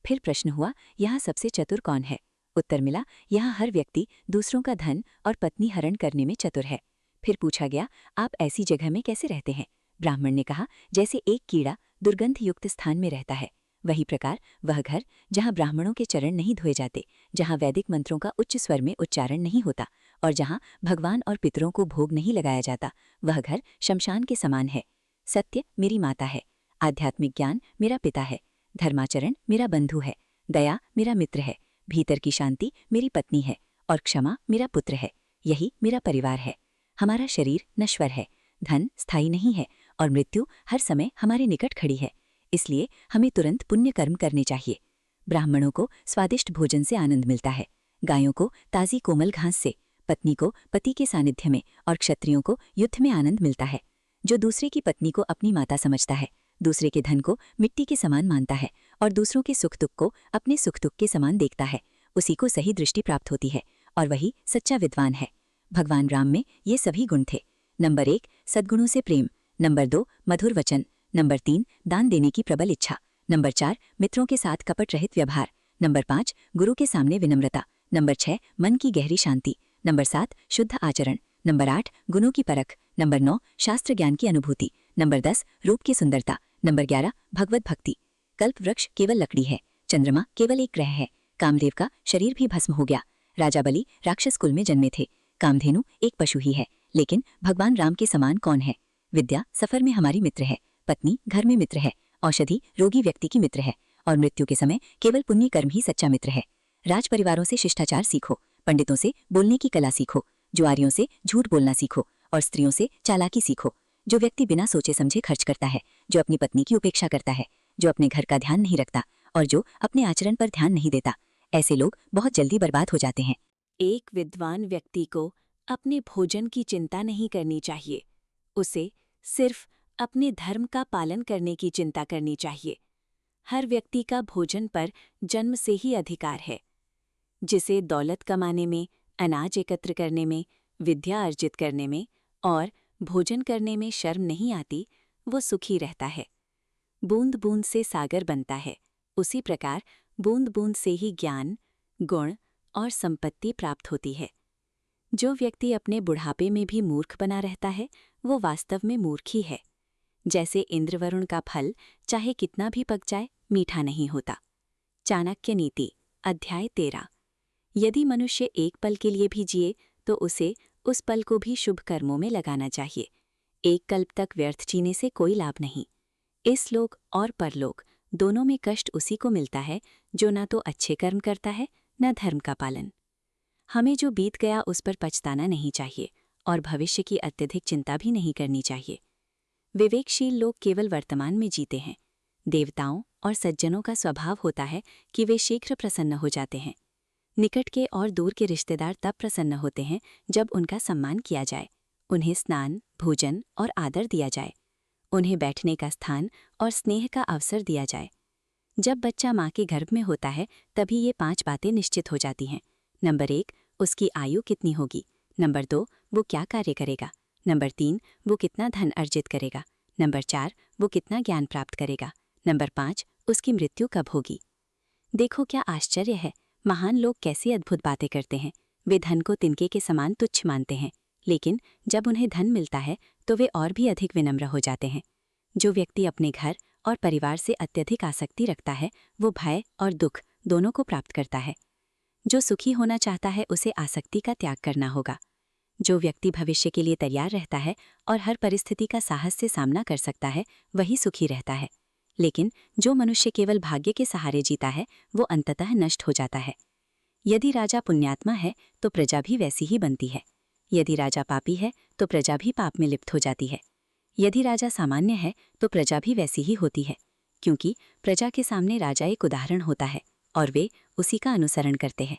फिर प्रश्न हुआ, यहाँ सबसे चतुर कौन है? उत्तर मिला, यहाँ हर व्यक्ति दूसरों का धन और पत्नी हरण करने में चतुर है। फिर पूछा गया, आप ऐसी जगह में कैसे रहते हैं? ब्राह्मण ने कहा, जैसे एक कीड़ा दुर्गंध युक्त स्थान में रहता है, वही प्रकार वह घर जहाँ ब्राह्मणों के चरण नहीं धोए जाते, जहाँ वैदिक मंत्रों का उच्च स्वर में उच्चारण नहीं होता और जहाँ भगवान और पितरों को भोग नहीं लगाया जाता, वह घर शमशान के समान है। सत्य मेरी माता है, आध्यात्मिक ज्ञान मेरा पिता है, धर्माचरण मेरा बंधु है, दया मेरा मित्र है, भीतर की शांति मेरी पत्नी है और क्षमा मेरा पुत्र है। यही मेरा परिवार है। हमारा शरीर नश्वर है, धन स्थायी नहीं है और मृत्यु हर समय हमारे निकट खड़ी है, इसलिए हमें तुरंत पुण्य कर्म करने चाहिए। ब्राह्मणों को स्वादिष्ट भोजन से आनंद मिलता है, गायों को ताज़ी कोमल घास से, पत्नी को पति के सानिध्य में और क्षत्रियों को युद्ध में आनंद मिलता है। जो दूसरे की पत्नी को अपनी माता समझता है, दूसरे के धन को मिट्टी के समान मानता है और दूसरों के सुख दुख को अपने सुख दुख के समान देखता है, उसी को सही दृष्टि प्राप्त होती है और वही सच्चा विद्वान है। भगवान राम में ये सभी गुण थे। नंबर 1, सद्गुणों से प्रेम। नंबर 2, मधुर वचन। नंबर 3, दान देने की प्रबल इच्छा। नंबर 4, मित्रों के साथ कपट रहित व्यवहार। नंबर 5, गुरु के सामने विनम्रता। नंबर 6, मन की गहरी शांति। नंबर 7, शुद्ध आचरण। नंबर 8, गुणों की परख। नंबर 9, शास्त्र ज्ञान की अनुभूति। नंबर 10, रूप की सुंदरता। नंबर 11, भगवत भक्ति। कल्प वृक्ष केवल लकड़ी है, चंद्रमा केवल एक ग्रह है, कामदेव का शरीर भी भस्म हो गया, राजा बलि राक्षस कुल में जन्मे थे, कामधेनु एक पशु ही है, लेकिन भगवान राम के समान कौन है? विद्या सफर में हमारी मित्र है, पत्नी घर में मित्र है, औषधि रोगी व्यक्ति की मित्र है और मृत्यु के समय केवल पुण्य कर्म ही सच्चा मित्र है। राज परिवारों से शिष्टाचार सीखो, पंडितों से बोलने की कला सीखो, जुआरियों से झूठ बोलना सीखो और स्त्रियों से चालाकी सीखो। जो व्यक्ति बिना सोचे समझे खर्च करता है, जो अपनी पत्नी की उपेक्षा करता है, जो अपने घर का ध्यान नहीं रखता और जो अपने आचरण पर ध्यान नहीं देता, ऐसे लोग बहुत जल्दी बर्बाद हो जाते हैं। एक विद्वान व्यक्ति को अपने भोजन की चिंता नहीं करनी चाहिए, उसे सिर्फ अपने धर्म का पालन करने की चिंता करनी चाहिए। हर व्यक्ति का भोजन पर जन्म से ही अधिकार है। जिसे दौलत कमाने में, अनाज एकत्र करने में, विद्या अर्जित करने में और भोजन करने में शर्म नहीं आती, वो सुखी रहता है। बूंद बूंद से सागर बनता है, उसी प्रकार बूंद बूंद से ही ज्ञान, गुण और संपत्ति प्राप्त होती है। जो व्यक्ति अपने बुढ़ापे में भी मूर्ख बना रहता है, वो वास्तव में मूर्ख ही है। जैसे इंद्रवरुण का फल चाहे कितना भी पक जाए, मीठा नहीं होता। चाणक्य नीति, अध्याय 13। यदि मनुष्य एक पल के लिए भी जिए तो उसे उस पल को भी शुभ कर्मों में लगाना चाहिए। एक कल्प तक व्यर्थ जीने से कोई लाभ नहीं। इस लोक और परलोक दोनों में कष्ट उसी को मिलता है जो ना तो अच्छे कर्म करता है, न धर्म का पालन। हमें जो बीत गया उस पर पछताना नहीं चाहिए और भविष्य की अत्यधिक चिंता भी नहीं करनी चाहिए। विवेकशील लोग केवल वर्तमान में जीते हैं। देवताओं और सज्जनों का स्वभाव होता है कि वे शीघ्र प्रसन्न हो जाते हैं। निकट के और दूर के रिश्तेदार तब प्रसन्न होते हैं जब उनका सम्मान किया जाए, उन्हें स्नान, भोजन और आदर दिया जाए, उन्हें बैठने का स्थान और स्नेह का अवसर दिया जाए। जब बच्चा माँ के गर्भ में होता है तभी ये 5 बातें निश्चित हो जाती हैं। नंबर 1, उसकी आयु कितनी होगी। नंबर 2, वो क्या कार्य करेगा। नंबर 3, वो कितना धन अर्जित करेगा। नंबर 4, वो कितना ज्ञान प्राप्त करेगा। नंबर 5, उसकी मृत्यु कब होगी। देखो क्या आश्चर्य है, महान लोग कैसी अद्भुत बातें करते हैं। वे धन को तिनके के समान तुच्छ मानते हैं, लेकिन जब उन्हें धन मिलता है तो वे और भी अधिक विनम्र हो जाते हैं। जो व्यक्ति अपने घर और परिवार से अत्यधिक आसक्ति रखता है, वो भय और दुख दोनों को प्राप्त करता है। जो सुखी होना चाहता है उसे आसक्ति का त्याग करना होगा। जो व्यक्ति भविष्य के लिए तैयार रहता है और हर परिस्थिति का साहस से सामना कर सकता है, वही सुखी रहता है। लेकिन जो मनुष्य केवल भाग्य के सहारे जीता है, वो अंततः नष्ट हो जाता है। यदि राजा पुण्यात्मा है तो प्रजा भी वैसी ही बनती है। यदि राजा पापी है तो प्रजा भी पाप में लिप्त हो जाती है। यदि राजा सामान्य है तो प्रजा भी वैसी ही होती है, क्योंकि प्रजा के सामने राजा एक उदाहरण होता है और वे उसी का अनुसरण करते हैं।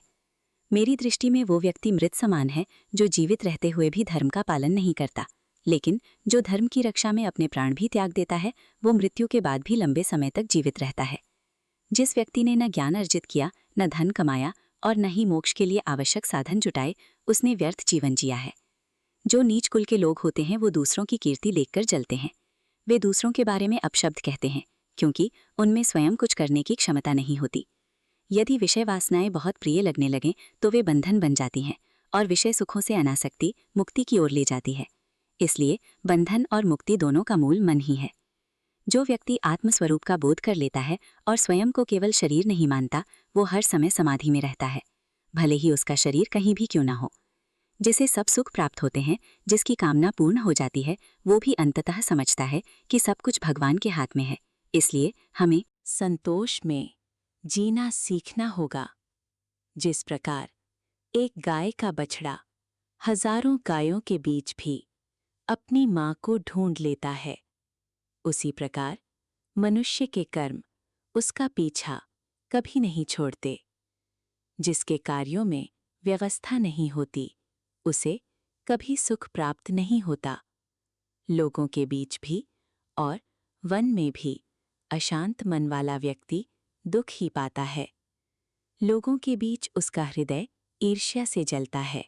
मेरी दृष्टि में वो व्यक्ति मृत समान है जो जीवित रहते हुए भी धर्म का पालन नहीं करता, लेकिन जो धर्म की रक्षा में अपने प्राण भी त्याग देता है, वो मृत्यु के बाद भी लंबे समय तक जीवित रहता है। जिस व्यक्ति ने न ज्ञान अर्जित किया, न धन कमाया और न ही मोक्ष के लिए आवश्यक साधन जुटाए, उसने व्यर्थ जीवन जिया है। जो नीच कुल के लोग होते हैं वो दूसरों की कीर्ति देखकर जलते हैं। वे दूसरों के बारे में अपशब्द कहते हैं क्योंकि उनमें स्वयं कुछ करने की क्षमता नहीं होती। यदि विषय वासनाएं बहुत प्रिय लगने लगें तो वे बंधन बन जाती हैं और विषय सुखों से अनासक्ति मुक्ति की ओर ले जाती है। इसलिए बंधन और मुक्ति दोनों का मूल मन ही है। जो व्यक्ति आत्मस्वरूप का बोध कर लेता है और स्वयं को केवल शरीर नहीं मानता, वो हर समय समाधि में रहता है, भले ही उसका शरीर कहीं भी क्यों ना हो। जिसे सब सुख प्राप्त होते हैं, जिसकी कामना पूर्ण हो जाती है, वो भी अंततः समझता है कि सब कुछ भगवान के हाथ में है। इसलिए हमें संतोष में जीना सीखना होगा। जिस प्रकार एक गाय का बछड़ा हजारों गायों के बीच भी अपनी मां को ढूंढ लेता है, उसी प्रकार मनुष्य के कर्म उसका पीछा कभी नहीं छोड़ते। जिसके कार्यों में व्यवस्था नहीं होती, उसे कभी सुख प्राप्त नहीं होता। लोगों के बीच भी और वन में भी अशांत मन वाला व्यक्ति दुख ही पाता है। लोगों के बीच उसका हृदय ईर्ष्या से जलता है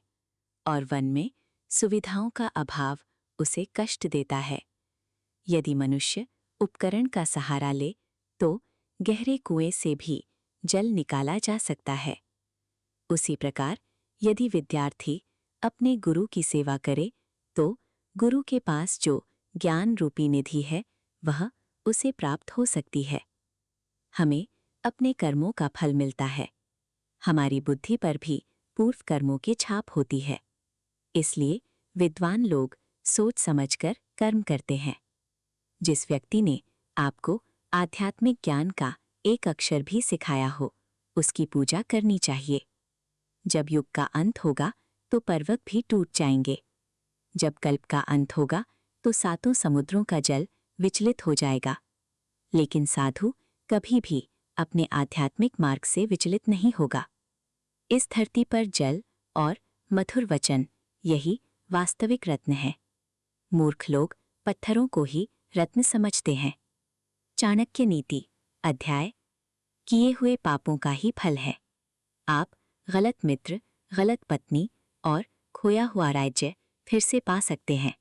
और वन में सुविधाओं का अभाव उसे कष्ट देता है। यदि मनुष्य उपकरण का सहारा ले तो गहरे कुएं से भी जल निकाला जा सकता है। उसी प्रकार यदि विद्यार्थी अपने गुरु की सेवा करे तो गुरु के पास जो ज्ञान रूपी निधि है वह उसे प्राप्त हो सकती है। हमें अपने कर्मों का फल मिलता है। हमारी बुद्धि पर भी पूर्व कर्मों की छाप होती है। इसलिए विद्वान लोग सोच समझकर कर्म करते हैं। जिस व्यक्ति ने आपको आध्यात्मिक ज्ञान का एक अक्षर भी सिखाया हो, उसकी पूजा करनी चाहिए। जब युग का अंत होगा तो पर्वत भी टूट जाएंगे। जब कल्प का अंत होगा तो सातों समुद्रों का जल विचलित हो जाएगा। लेकिन साधु कभी भी अपने आध्यात्मिक मार्ग से विचलित नहीं होगा। इस धरती पर जल और मधुर वचन यही वास्तविक रत्न है। मूर्ख लोग पत्थरों को ही रत्न समझते हैं। चाणक्य नीति अध्याय किए हुए पापों का ही फल है। आप गलत मित्र, गलत पत्नी और खोया हुआ राज्य फिर से पा सकते हैं,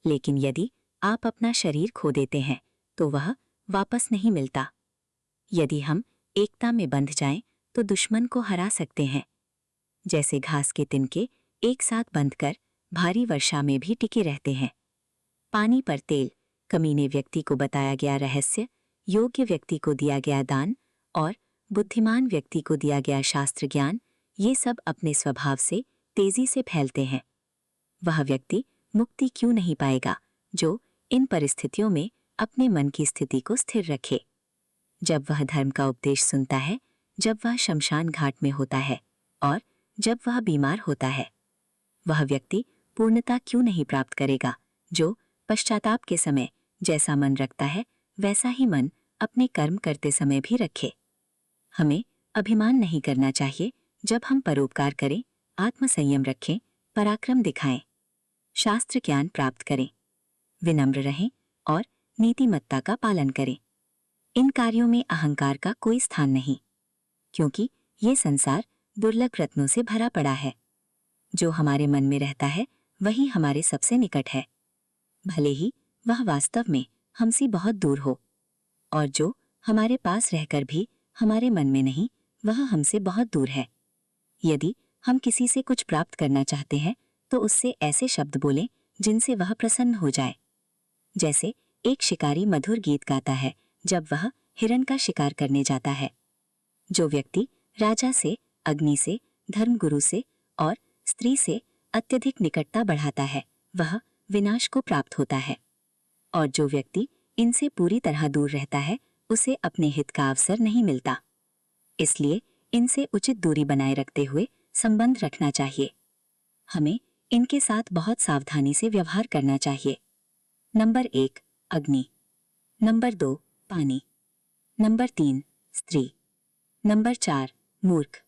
लेकिन यदि आप अपना शरीर खो देते हैं तो वह वापस नहीं मिलता। यदि हम एकता में बंध जाएं तो दुश्मन को हरा सकते हैं। जैसे घास के तिनके एक साथ बंधकर भारी वर्षा में भी टिके रहते हैं। पानी पर तेल कमीने व्यक्ति को बताया गया रहस्य, योग्य व्यक्ति को दिया गया दान और बुद्धिमान व्यक्ति को दिया गया शास्त्र ज्ञान, ये सब अपने स्वभाव से तेजी से फैलते हैं। वह व्यक्ति मुक्ति क्यों नहीं पाएगा जो इन परिस्थितियों में अपने मन की स्थिति को स्थिर रखे। जब वह धर्म का उपदेश सुनता है, जब वह शमशान घाट में होता है और जब वह बीमार होता है, वह व्यक्ति पूर्णता क्यों नहीं प्राप्त करेगा जो पश्चाताप के समय जैसा मन रखता है वैसा ही मन अपने कर्म करते समय भी रखे। हमें अभिमान नहीं करना चाहिए जब हम परोपकार करें, आत्मसंयम रखें, पराक्रम दिखाएं, शास्त्र ज्ञान प्राप्त करें, विनम्र रहें और नीतिमत्ता का पालन करें। इन कार्यों में अहंकार का कोई स्थान नहीं, क्योंकि ये संसार दुर्लभ रत्नों से भरा पड़ा है। जो हमारे मन में रहता है वही हमारे सबसे निकट है, भले ही वह वास्तव में हमसे बहुत दूर हो। और जो हमारे पास रहकर भी हमारे मन में नहीं, वह हमसे बहुत दूर है। यदि हम किसी से कुछ प्राप्त करना चाहते हैं तो उससे ऐसे शब्द बोलें जिनसे वह प्रसन्न हो जाए। जैसे एक शिकारी मधुर गीत गाता है जब वह हिरण का शिकार करने जाता है। जो व्यक्ति राजा से, अग्नि से, धर्मगुरु से और स्त्री से अत्यधिक निकटता बढ़ाता है वह विनाश को प्राप्त होता है, और जो व्यक्ति इनसे पूरी तरह दूर रहता है उसे अपने हित का अवसर नहीं मिलता। इसलिए इनसे उचित दूरी बनाए रखते हुए संबंध रखना चाहिए। हमें इनके साथ बहुत सावधानी से व्यवहार करना चाहिए। नंबर 1 अग्नि, नंबर 2 पानी, नंबर 3 स्त्री, नंबर 4 मूर्ख,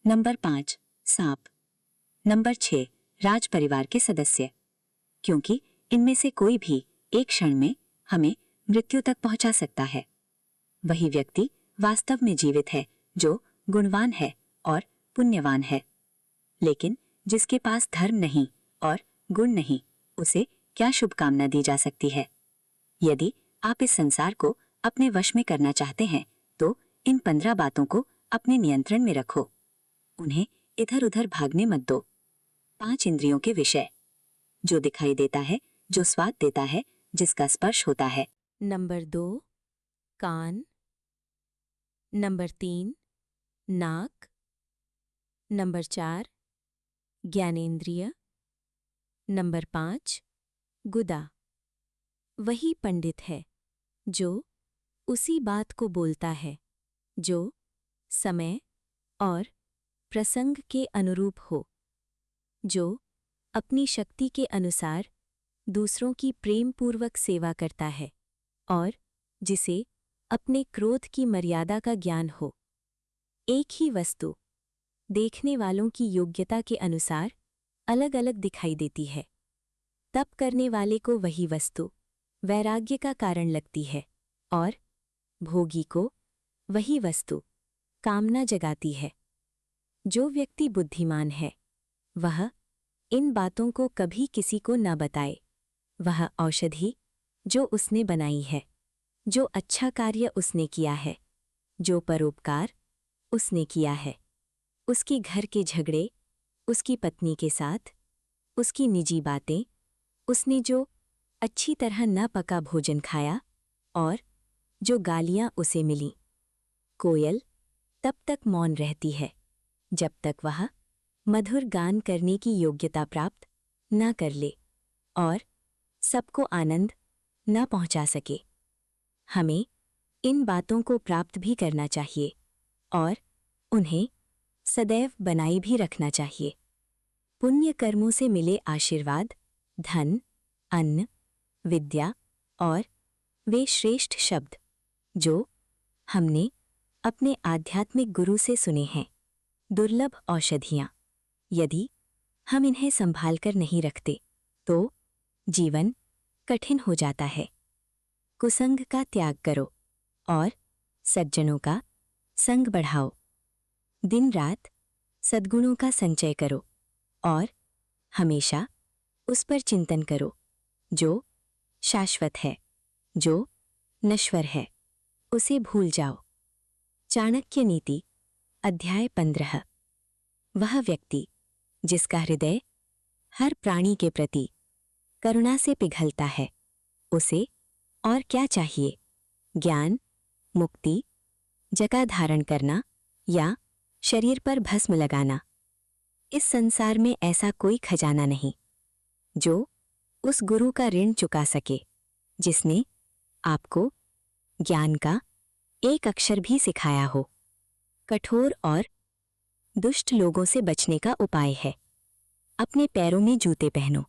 नंबर 5 सांप, नंबर 6 राज परिवार के सदस्य, क्योंकि इनमें से कोई भी एक क्षण में हमें मृत्यु तक पहुंचा सकता है। वही व्यक्ति वास्तव में जीवित है जो गुणवान है और पुण्यवान है। लेकिन जिसके पास धर्म नहीं और गुण नहीं, उसे क्या शुभकामना दी जा सकती है। यदि आप इस संसार को अपने वश में करना चाहते हैं तो इन 15 बातों को अपने नियंत्रण में रखो। उन्हें इधर उधर भागने मत दो। 5 इंद्रियों के विषय, जो दिखाई देता है, जो स्वाद देता है, जिसका स्पर्श होता है। नंबर 2 कान, नंबर 3 नाक, नंबर 4 ज्ञानेंद्रिय, नंबर 5 गुदा। वही पंडित है जो उसी बात को बोलता है जो समय और प्रसंग के अनुरूप हो, जो अपनी शक्ति के अनुसार दूसरों की प्रेमपूर्वक सेवा करता है और जिसे अपने क्रोध की मर्यादा का ज्ञान हो। एक ही वस्तु देखने वालों की योग्यता के अनुसार अलग अलग दिखाई देती है। तप करने वाले को वही वस्तु वैराग्य का कारण लगती है और भोगी को वही वस्तु कामना जगाती है। जो व्यक्ति बुद्धिमान है वह इन बातों को कभी किसी को न बताए। वह औषधि जो उसने बनाई है, जो अच्छा कार्य उसने किया है, जो परोपकार उसने किया है, उसके घर के झगड़े, उसकी पत्नी के साथ, उसकी निजी बातें, उसने जो अच्छी तरह न पका भोजन खाया और जो गालियां उसे मिलीं। कोयल तब तक मौन रहती है जब तक वह मधुर गान करने की योग्यता प्राप्त न कर ले और सबको आनंद न पहुंचा सके। हमें इन बातों को प्राप्त भी करना चाहिए और उन्हें सदैव बनाए भी रखना चाहिए। पुण्य कर्मों से मिले आशीर्वाद, धन, अन्न, विद्या और वे श्रेष्ठ शब्द जो हमने अपने आध्यात्मिक गुरु से सुने हैं, दुर्लभ औषधियाँ, यदि हम इन्हें संभालकर नहीं रखते तो जीवन कठिन हो जाता है। कुसंग का त्याग करो और सज्जनों का संग बढ़ाओ। दिन रात सद्गुणों का संचय करो और हमेशा उस पर चिंतन करो जो शाश्वत है, जो नश्वर है, उसे भूल जाओ। चाणक्य नीति अध्याय 15। वह व्यक्ति जिसका हृदय हर प्राणी के प्रति करुणा से पिघलता है, उसे और क्या चाहिए? ज्ञान, मुक्ति, जटा धारण करना या शरीर पर भस्म लगाना? इस संसार में ऐसा कोई खजाना नहीं जो उस गुरु का ऋण चुका सके जिसने आपको ज्ञान का एक अक्षर भी सिखाया हो। कठोर और दुष्ट लोगों से बचने का उपाय है अपने पैरों में जूते पहनो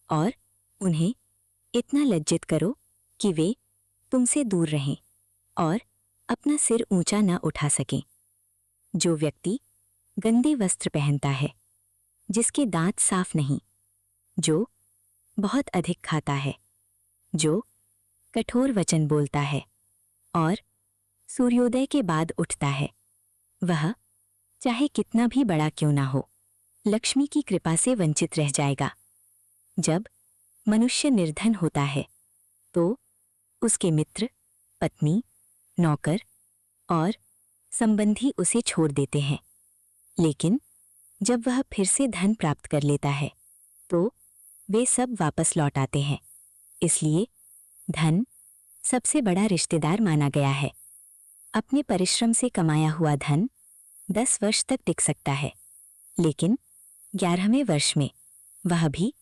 और उन्हें इतना लज्जित करो कि वे तुमसे दूर रहें और अपना सिर ऊंचा न उठा सकें। जो व्यक्ति गंदे वस्त्र पहनता है, जिसके दांत साफ नहीं, जो बहुत अधिक खाता है, जो कठोर वचन बोलता है और सूर्योदय के बाद उठता है, वह चाहे कितना भी बड़ा क्यों ना हो, लक्ष्मी की कृपा से वंचित रह जाएगा। जब मनुष्य निर्धन होता है तो उसके मित्र, पत्नी, नौकर और संबंधी उसे छोड़ देते हैं, लेकिन जब वह फिर से धन प्राप्त कर लेता है तो वे सब वापस लौट आते हैं। इसलिए धन सबसे बड़ा रिश्तेदार माना गया है। अपने परिश्रम से कमाया हुआ धन 10 वर्ष तक टिक सकता है, लेकिन 11वें वर्ष में वह भी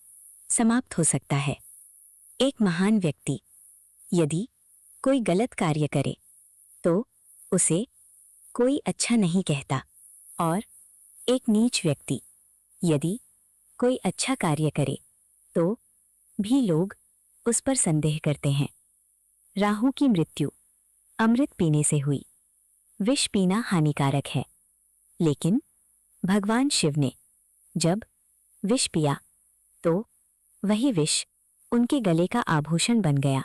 समाप्त हो सकता है। एक महान व्यक्ति यदि कोई गलत कार्य करे तो उसे कोई अच्छा नहीं कहता और एक नीच व्यक्ति यदि कोई अच्छा कार्य करे तो भी लोग उस पर संदेह करते हैं। राहु की मृत्यु अमृत पीने से हुई। विष पीना हानिकारक है, लेकिन भगवान शिव ने जब विष पिया तो वही विष उनके गले का आभूषण बन गया।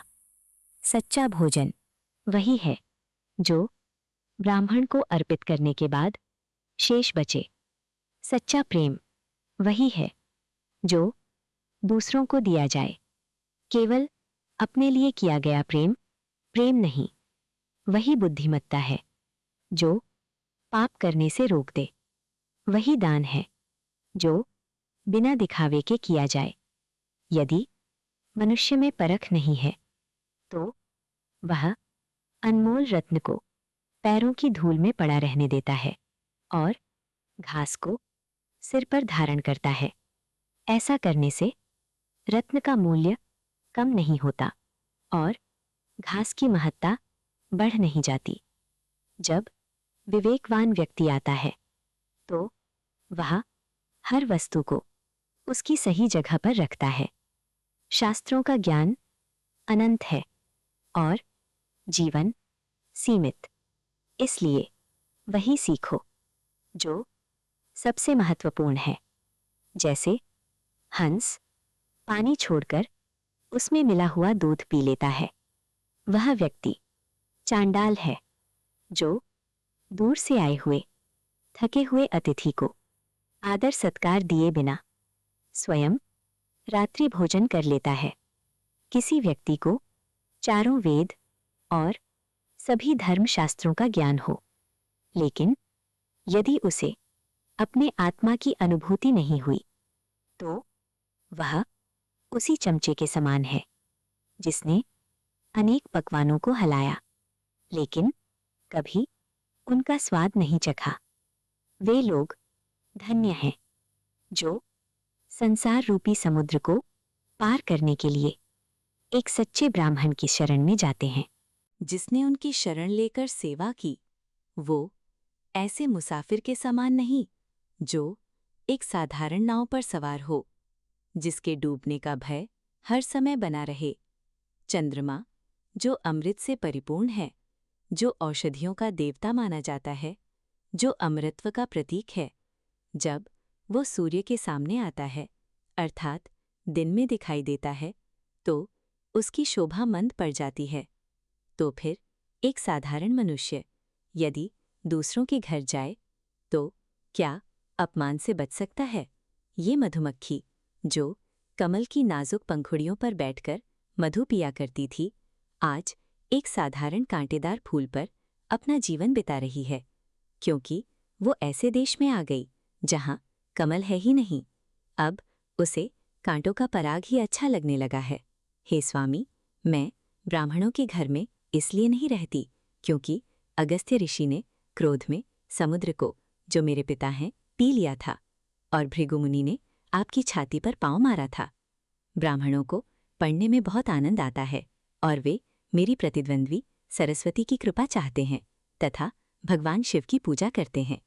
सच्चा भोजन वही है जो ब्राह्मण को अर्पित करने के बाद शेष बचे। सच्चा प्रेम वही है जो दूसरों को दिया जाए। केवल अपने लिए किया गया प्रेम प्रेम नहीं, वही बुद्धिमत्ता है जो पाप करने से रोक दे। वही दान है जो बिना दिखावे के किया जाए। यदि मनुष्य में परख नहीं है तो वह अनमोल रत्न को पैरों की धूल में पड़ा रहने देता है और घास को सिर पर धारण करता है। ऐसा करने से रत्न का मूल्य कम नहीं होता और घास की महत्ता बढ़ नहीं जाती। जब विवेकवान व्यक्ति आता है तो वह हर वस्तु को उसकी सही जगह पर रखता है। शास्त्रों का ज्ञान अनंत है और जीवन सीमित, इसलिए वही सीखो जो सबसे महत्वपूर्ण है। जैसे हंस पानी छोड़कर उसमें मिला हुआ दूध पी लेता है। वह व्यक्ति चांडाल है जो दूर से आए हुए थके हुए अतिथि को आदर सत्कार दिए बिना स्वयं रात्रि भोजन कर लेता है। किसी व्यक्ति को चारों वेद और सभी धर्मशास्त्रों का ज्ञान हो, लेकिन यदि उसे अपने आत्मा की अनुभूति नहीं हुई तो वह उसी चमचे के समान है जिसने अनेक पकवानों को हलाया लेकिन कभी उनका स्वाद नहीं चखा। वे लोग धन्य हैं जो संसार रूपी समुद्र को पार करने के लिए एक सच्चे ब्राह्मण की शरण में जाते हैं। जिसने उनकी शरण लेकर सेवा की, वो ऐसे मुसाफिर के समान नहीं जो एक साधारण नाव पर सवार हो, जिसके डूबने का भय हर समय बना रहे। चंद्रमा जो अमृत से परिपूर्ण है, जो औषधियों का देवता माना जाता है, जो अमरत्व का प्रतीक है, जब वो सूर्य के सामने आता है अर्थात दिन में दिखाई देता है तो उसकी शोभा मंद पड़ जाती है। तो फिर एक साधारण मनुष्य यदि दूसरों के घर जाए तो क्या अपमान से बच सकता है? ये मधुमक्खी जो कमल की नाजुक पंखुड़ियों पर बैठकर मधु पिया करती थी, आज एक साधारण कांटेदार फूल पर अपना जीवन बिता रही है, क्योंकि वो ऐसे देश में आ गई जहां कमल है ही नहीं। अब उसे कांटों का पराग ही अच्छा लगने लगा है। हे स्वामी, मैं ब्राह्मणों के घर में इसलिए नहीं रहती क्योंकि अगस्त्य ऋषि ने क्रोध में समुद्र को, जो मेरे पिता हैं, पी लिया था और भृगु मुनि ने आपकी छाती पर पाँव मारा था। ब्राह्मणों को पढ़ने में बहुत आनंद आता है और वे मेरी प्रतिद्वंद्वी सरस्वती की कृपा चाहते हैं तथा भगवान शिव की पूजा करते हैं।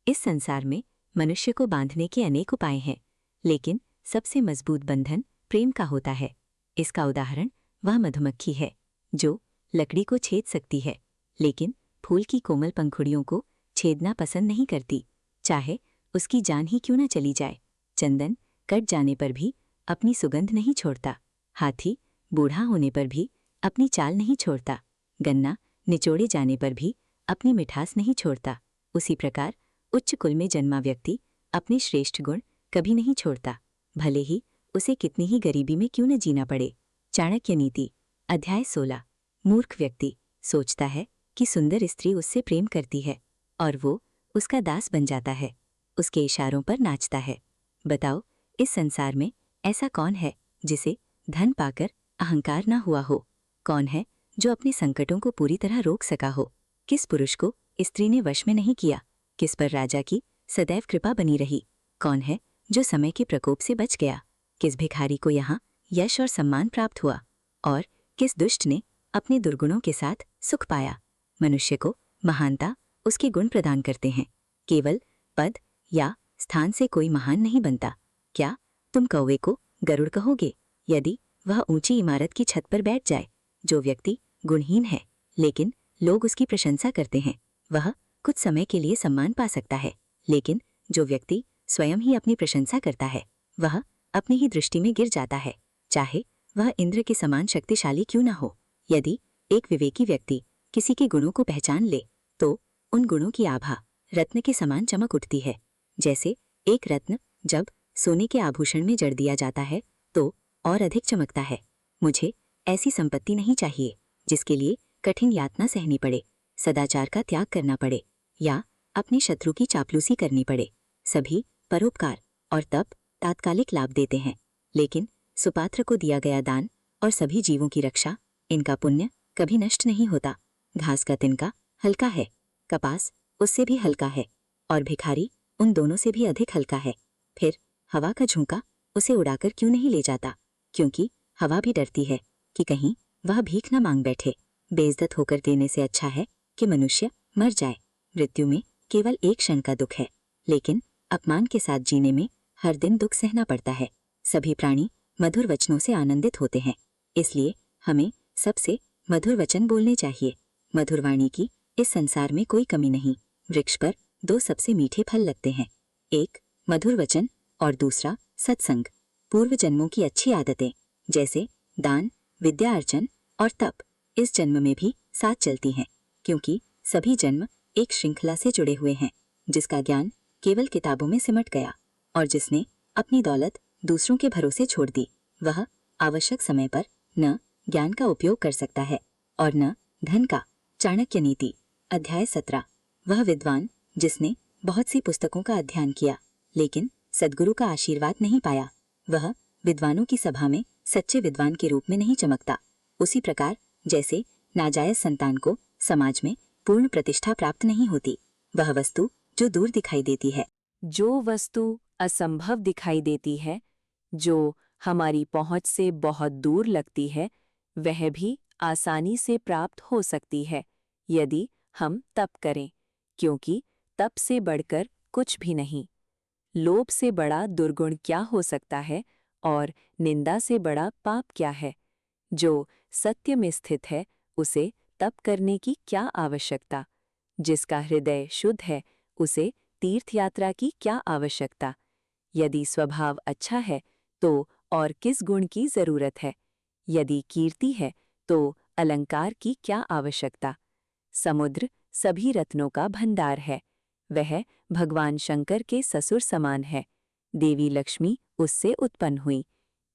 इस संसार में मनुष्य को बांधने के अनेक उपाय हैं, लेकिन सबसे मजबूत बंधन प्रेम का होता है। इसका उदाहरण वह मधुमक्खी है जो लकड़ी को छेद सकती है, लेकिन फूल की कोमल पंखुड़ियों को छेदना पसंद नहीं करती, चाहे उसकी जान ही क्यों न चली जाए। चंदन कट जाने पर भी अपनी सुगंध नहीं छोड़ता। हाथी बूढ़ा होने पर भी अपनी चाल नहीं छोड़ता। गन्ना निचोड़े जाने पर भी अपनी मिठास नहीं छोड़ता। उसी प्रकार उच्च कुल में जन्मा व्यक्ति अपने श्रेष्ठ गुण कभी नहीं छोड़ता, भले ही उसे कितनी ही गरीबी में क्यों न जीना पड़े। चाणक्य नीति अध्याय 16। मूर्ख व्यक्ति सोचता है कि सुंदर स्त्री उससे प्रेम करती है और वो उसका दास बन जाता है, उसके इशारों पर नाचता है। बताओ, इस संसार में ऐसा कौन है जिसे धन पाकर अहंकार ना हुआ हो? कौन है जो अपने संकटों को पूरी तरह रोक सका हो? किस पुरुष को स्त्री ने वश में नहीं किया? किस पर राजा की सदैव कृपा बनी रही? कौन है जो समय के प्रकोप से बच गया? किस भिखारी को यहाँ यश और सम्मान प्राप्त हुआ और किस दुष्ट ने अपने दुर्गुणों के साथ सुख पाया? मनुष्य को महानता उसके गुण प्रदान करते हैं। केवल पद या स्थान से कोई महान नहीं बनता। क्या तुम कौवे को गरुड़ कहोगे यदि वह ऊंची इमारत की छत पर बैठ जाए? जो व्यक्ति गुणहीन है लेकिन लोग उसकी प्रशंसा करते हैं, वह कुछ समय के लिए सम्मान पा सकता है, लेकिन जो व्यक्ति स्वयं ही अपनी प्रशंसा करता है वह अपनी ही दृष्टि में गिर जाता है, चाहे वह इंद्र के समान शक्तिशाली क्यों न हो। यदि एक विवेकी व्यक्ति किसी के गुणों को पहचान ले तो उन गुणों की आभा रत्न के समान चमक उठती है। जैसे एक रत्न जब सोने के आभूषण में जड़ दिया जाता है तो और अधिक चमकता है। मुझे ऐसी संपत्ति नहीं चाहिए जिसके लिए कठिन यातना सहनी पड़े, सदाचार का त्याग करना पड़े या अपने शत्रु की चापलूसी करनी पड़े। सभी परोपकार और तप तात्कालिक लाभ देते हैं, लेकिन सुपात्र को दिया गया दान और सभी जीवों की रक्षा, इनका पुण्य कभी नष्ट नहीं होता। घास का तिनका हल्का है, कपास उससे भी हल्का है और भिखारी उन दोनों से भी अधिक हल्का है। फिर हवा का झोंका उसे उड़ाकर क्यों नहीं ले जाता? क्योंकि हवा भी डरती है कि कहीं वह भीख न मांग बैठे। बेइज्जत होकर देने से अच्छा है कि मनुष्य मर जाए। मृत्यु में केवल एक क्षण का दुख है, लेकिन अपमान के साथ जीने में हर दिन दुख सहना पड़ता है। सभी प्राणी मधुर वचनों से आनंदित होते हैं, इसलिए हमें सबसे मधुर वचन बोलने चाहिए। मधुर वाणी की इस संसार में कोई कमी नहीं। वृक्ष पर दो सबसे मीठे फल लगते हैं, एक मधुर वचन और दूसरा सत्संग। पूर्व जन्मों की अच्छी आदतें जैसे दान, विद्या अर्जन और तप इस जन्म में भी साथ चलती हैं, क्योंकि सभी जन्म एक श्रृंखला से जुड़े हुए हैं जिसका ज्ञान केवल किताबों में सिमट गया और जिसने अपनी दौलत दूसरों के भरोसे छोड़ दी, वह आवश्यक समय पर न ज्ञान का उपयोग कर सकता है और न धन का। चाणक्य नीति अध्याय 17। वह विद्वान जिसने बहुत सी पुस्तकों का अध्ययन किया लेकिन सद्गुरु का आशीर्वाद नहीं पाया, वह विद्वानों की सभा में सच्चे विद्वान के रूप में नहीं चमकता। उसी प्रकार जैसे नाजायज संतान को समाज में पूर्ण प्रतिष्ठा प्राप्त नहीं होती, वह वस्तु जो दूर दिखाई देती है, जो वस्तु असंभव दिखाई देती है, जो हमारी पहुंच से बहुत दूर लगती है, वह भी आसानी से प्राप्त हो सकती है यदि हम तप करें, क्योंकि तप से बढ़कर कुछ भी नहीं। लोभ से बड़ा दुर्गुण क्या हो सकता है और निंदा से बड़ा पाप क्या है? जो सत्य में स्थित है उसे तप करने की क्या आवश्यकता? जिसका हृदय शुद्ध है उसे तीर्थयात्रा की क्या आवश्यकता? यदि स्वभाव अच्छा है तो और किस गुण की जरूरत है? यदि कीर्ति है तो अलंकार की क्या आवश्यकता? समुद्र सभी रत्नों का भंडार है, वह भगवान शंकर के ससुर समान है। देवी लक्ष्मी उससे उत्पन्न हुई।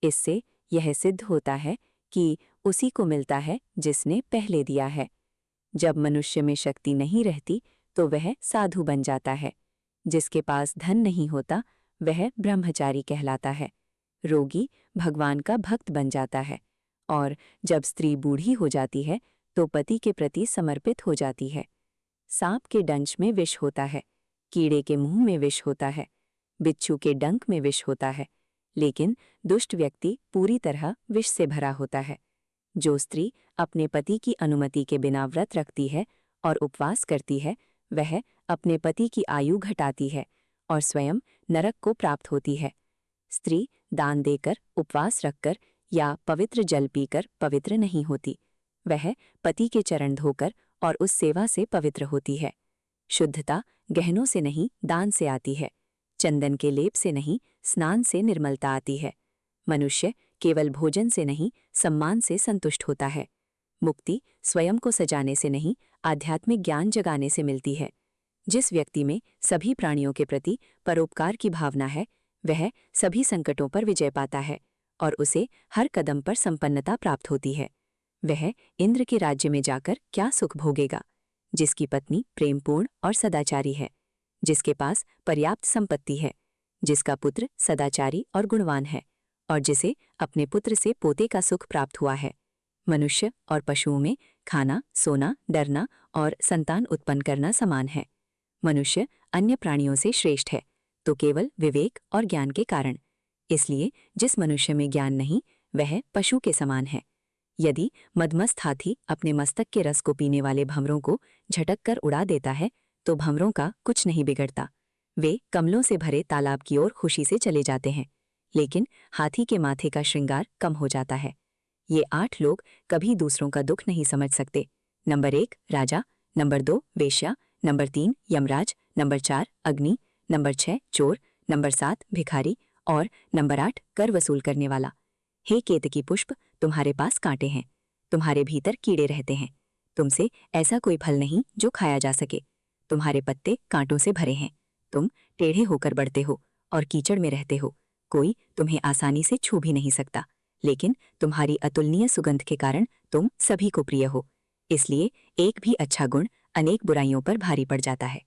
इससे यह सिद्ध होता है कि उसी को मिलता है जिसने पहले दिया है। जब मनुष्य में शक्ति नहीं रहती तो वह साधु बन जाता है। जिसके पास धन नहीं होता वह ब्रह्मचारी कहलाता है। रोगी भगवान का भक्त बन जाता है और जब स्त्री बूढ़ी हो जाती है तो पति के प्रति समर्पित हो जाती है। सांप के डंच में विष होता है, कीड़े के मुंह में विष होता है, बिच्छू के डंक में विष होता है, लेकिन दुष्ट व्यक्ति पूरी तरह विष से भरा होता है। जो स्त्री अपने पति की अनुमति के बिना व्रत रखती है और उपवास करती है, वह अपने पति की आयु घटाती है और स्वयं नरक को प्राप्त होती है। स्त्री दान देकर, उपवास रखकर या पवित्र जल पीकर पवित्र नहीं होती, वह पति के चरण धोकर और उस सेवा से पवित्र होती है। शुद्धता गहनों से नहीं, दान से आती है। चंदन के लेप से नहीं, स्नान से निर्मलता आती है। मनुष्य केवल भोजन से नहीं, सम्मान से संतुष्ट होता है। मुक्ति स्वयं को सजाने से नहीं, आध्यात्मिक ज्ञान जगाने से मिलती है। जिस व्यक्ति में सभी प्राणियों के प्रति परोपकार की भावना है, वह सभी संकटों पर विजय पाता है और उसे हर कदम पर संपन्नता प्राप्त होती है। वह इंद्र के राज्य में जाकर क्या सुख भोगेगा? जिसकी पत्नी प्रेमपूर्ण और सदाचारी है, जिसके पास पर्याप्त संपत्ति है, जिसका पुत्र सदाचारी और गुणवान है और जिसे अपने पुत्र से पोते का सुख प्राप्त हुआ है। मनुष्य और पशुओं में खाना, सोना, डरना और संतान उत्पन्न करना समान है। मनुष्य अन्य प्राणियों से श्रेष्ठ है तो केवल विवेक और ज्ञान के कारण। इसलिए जिस मनुष्य में ज्ञान नहीं, वह पशु के समान है। यदि मदमस्त हाथी अपने मस्तक के रस को पीने वाले भंवरों को झटक कर उड़ा देता है तो भंवरों का कुछ नहीं बिगड़ता। वे कमलों से भरे तालाब की ओर खुशी से चले जाते हैं, लेकिन हाथी के माथे का श्रृंगार कम हो जाता है। ये 8 लोग कभी दूसरों का दुख नहीं समझ सकते। नंबर 1 राजा, नंबर 2 वेश्या, नंबर 3 यमराज, नंबर 4 अग्नि, नंबर 6 चोर, नंबर 7 भिखारी और नंबर 8 कर वसूल करने वाला। हे केतकी पुष्प, तुम्हारे पास कांटे हैं, तुम्हारे भीतर कीड़े रहते हैं। तुमसे ऐसा कोई फल नहीं जो खाया जा सके। तुम्हारे पत्ते कांटों से भरे हैं, तुम टेढ़े होकर बढ़ते हो और कीचड़ में रहते हो। कोई तुम्हें आसानी से छू भी नहीं सकता, लेकिन तुम्हारी अतुलनीय सुगंध के कारण तुम सभी को प्रिय हो। इसलिए एक भी अच्छा गुण अनेक बुराइयों पर भारी पड़ जाता है।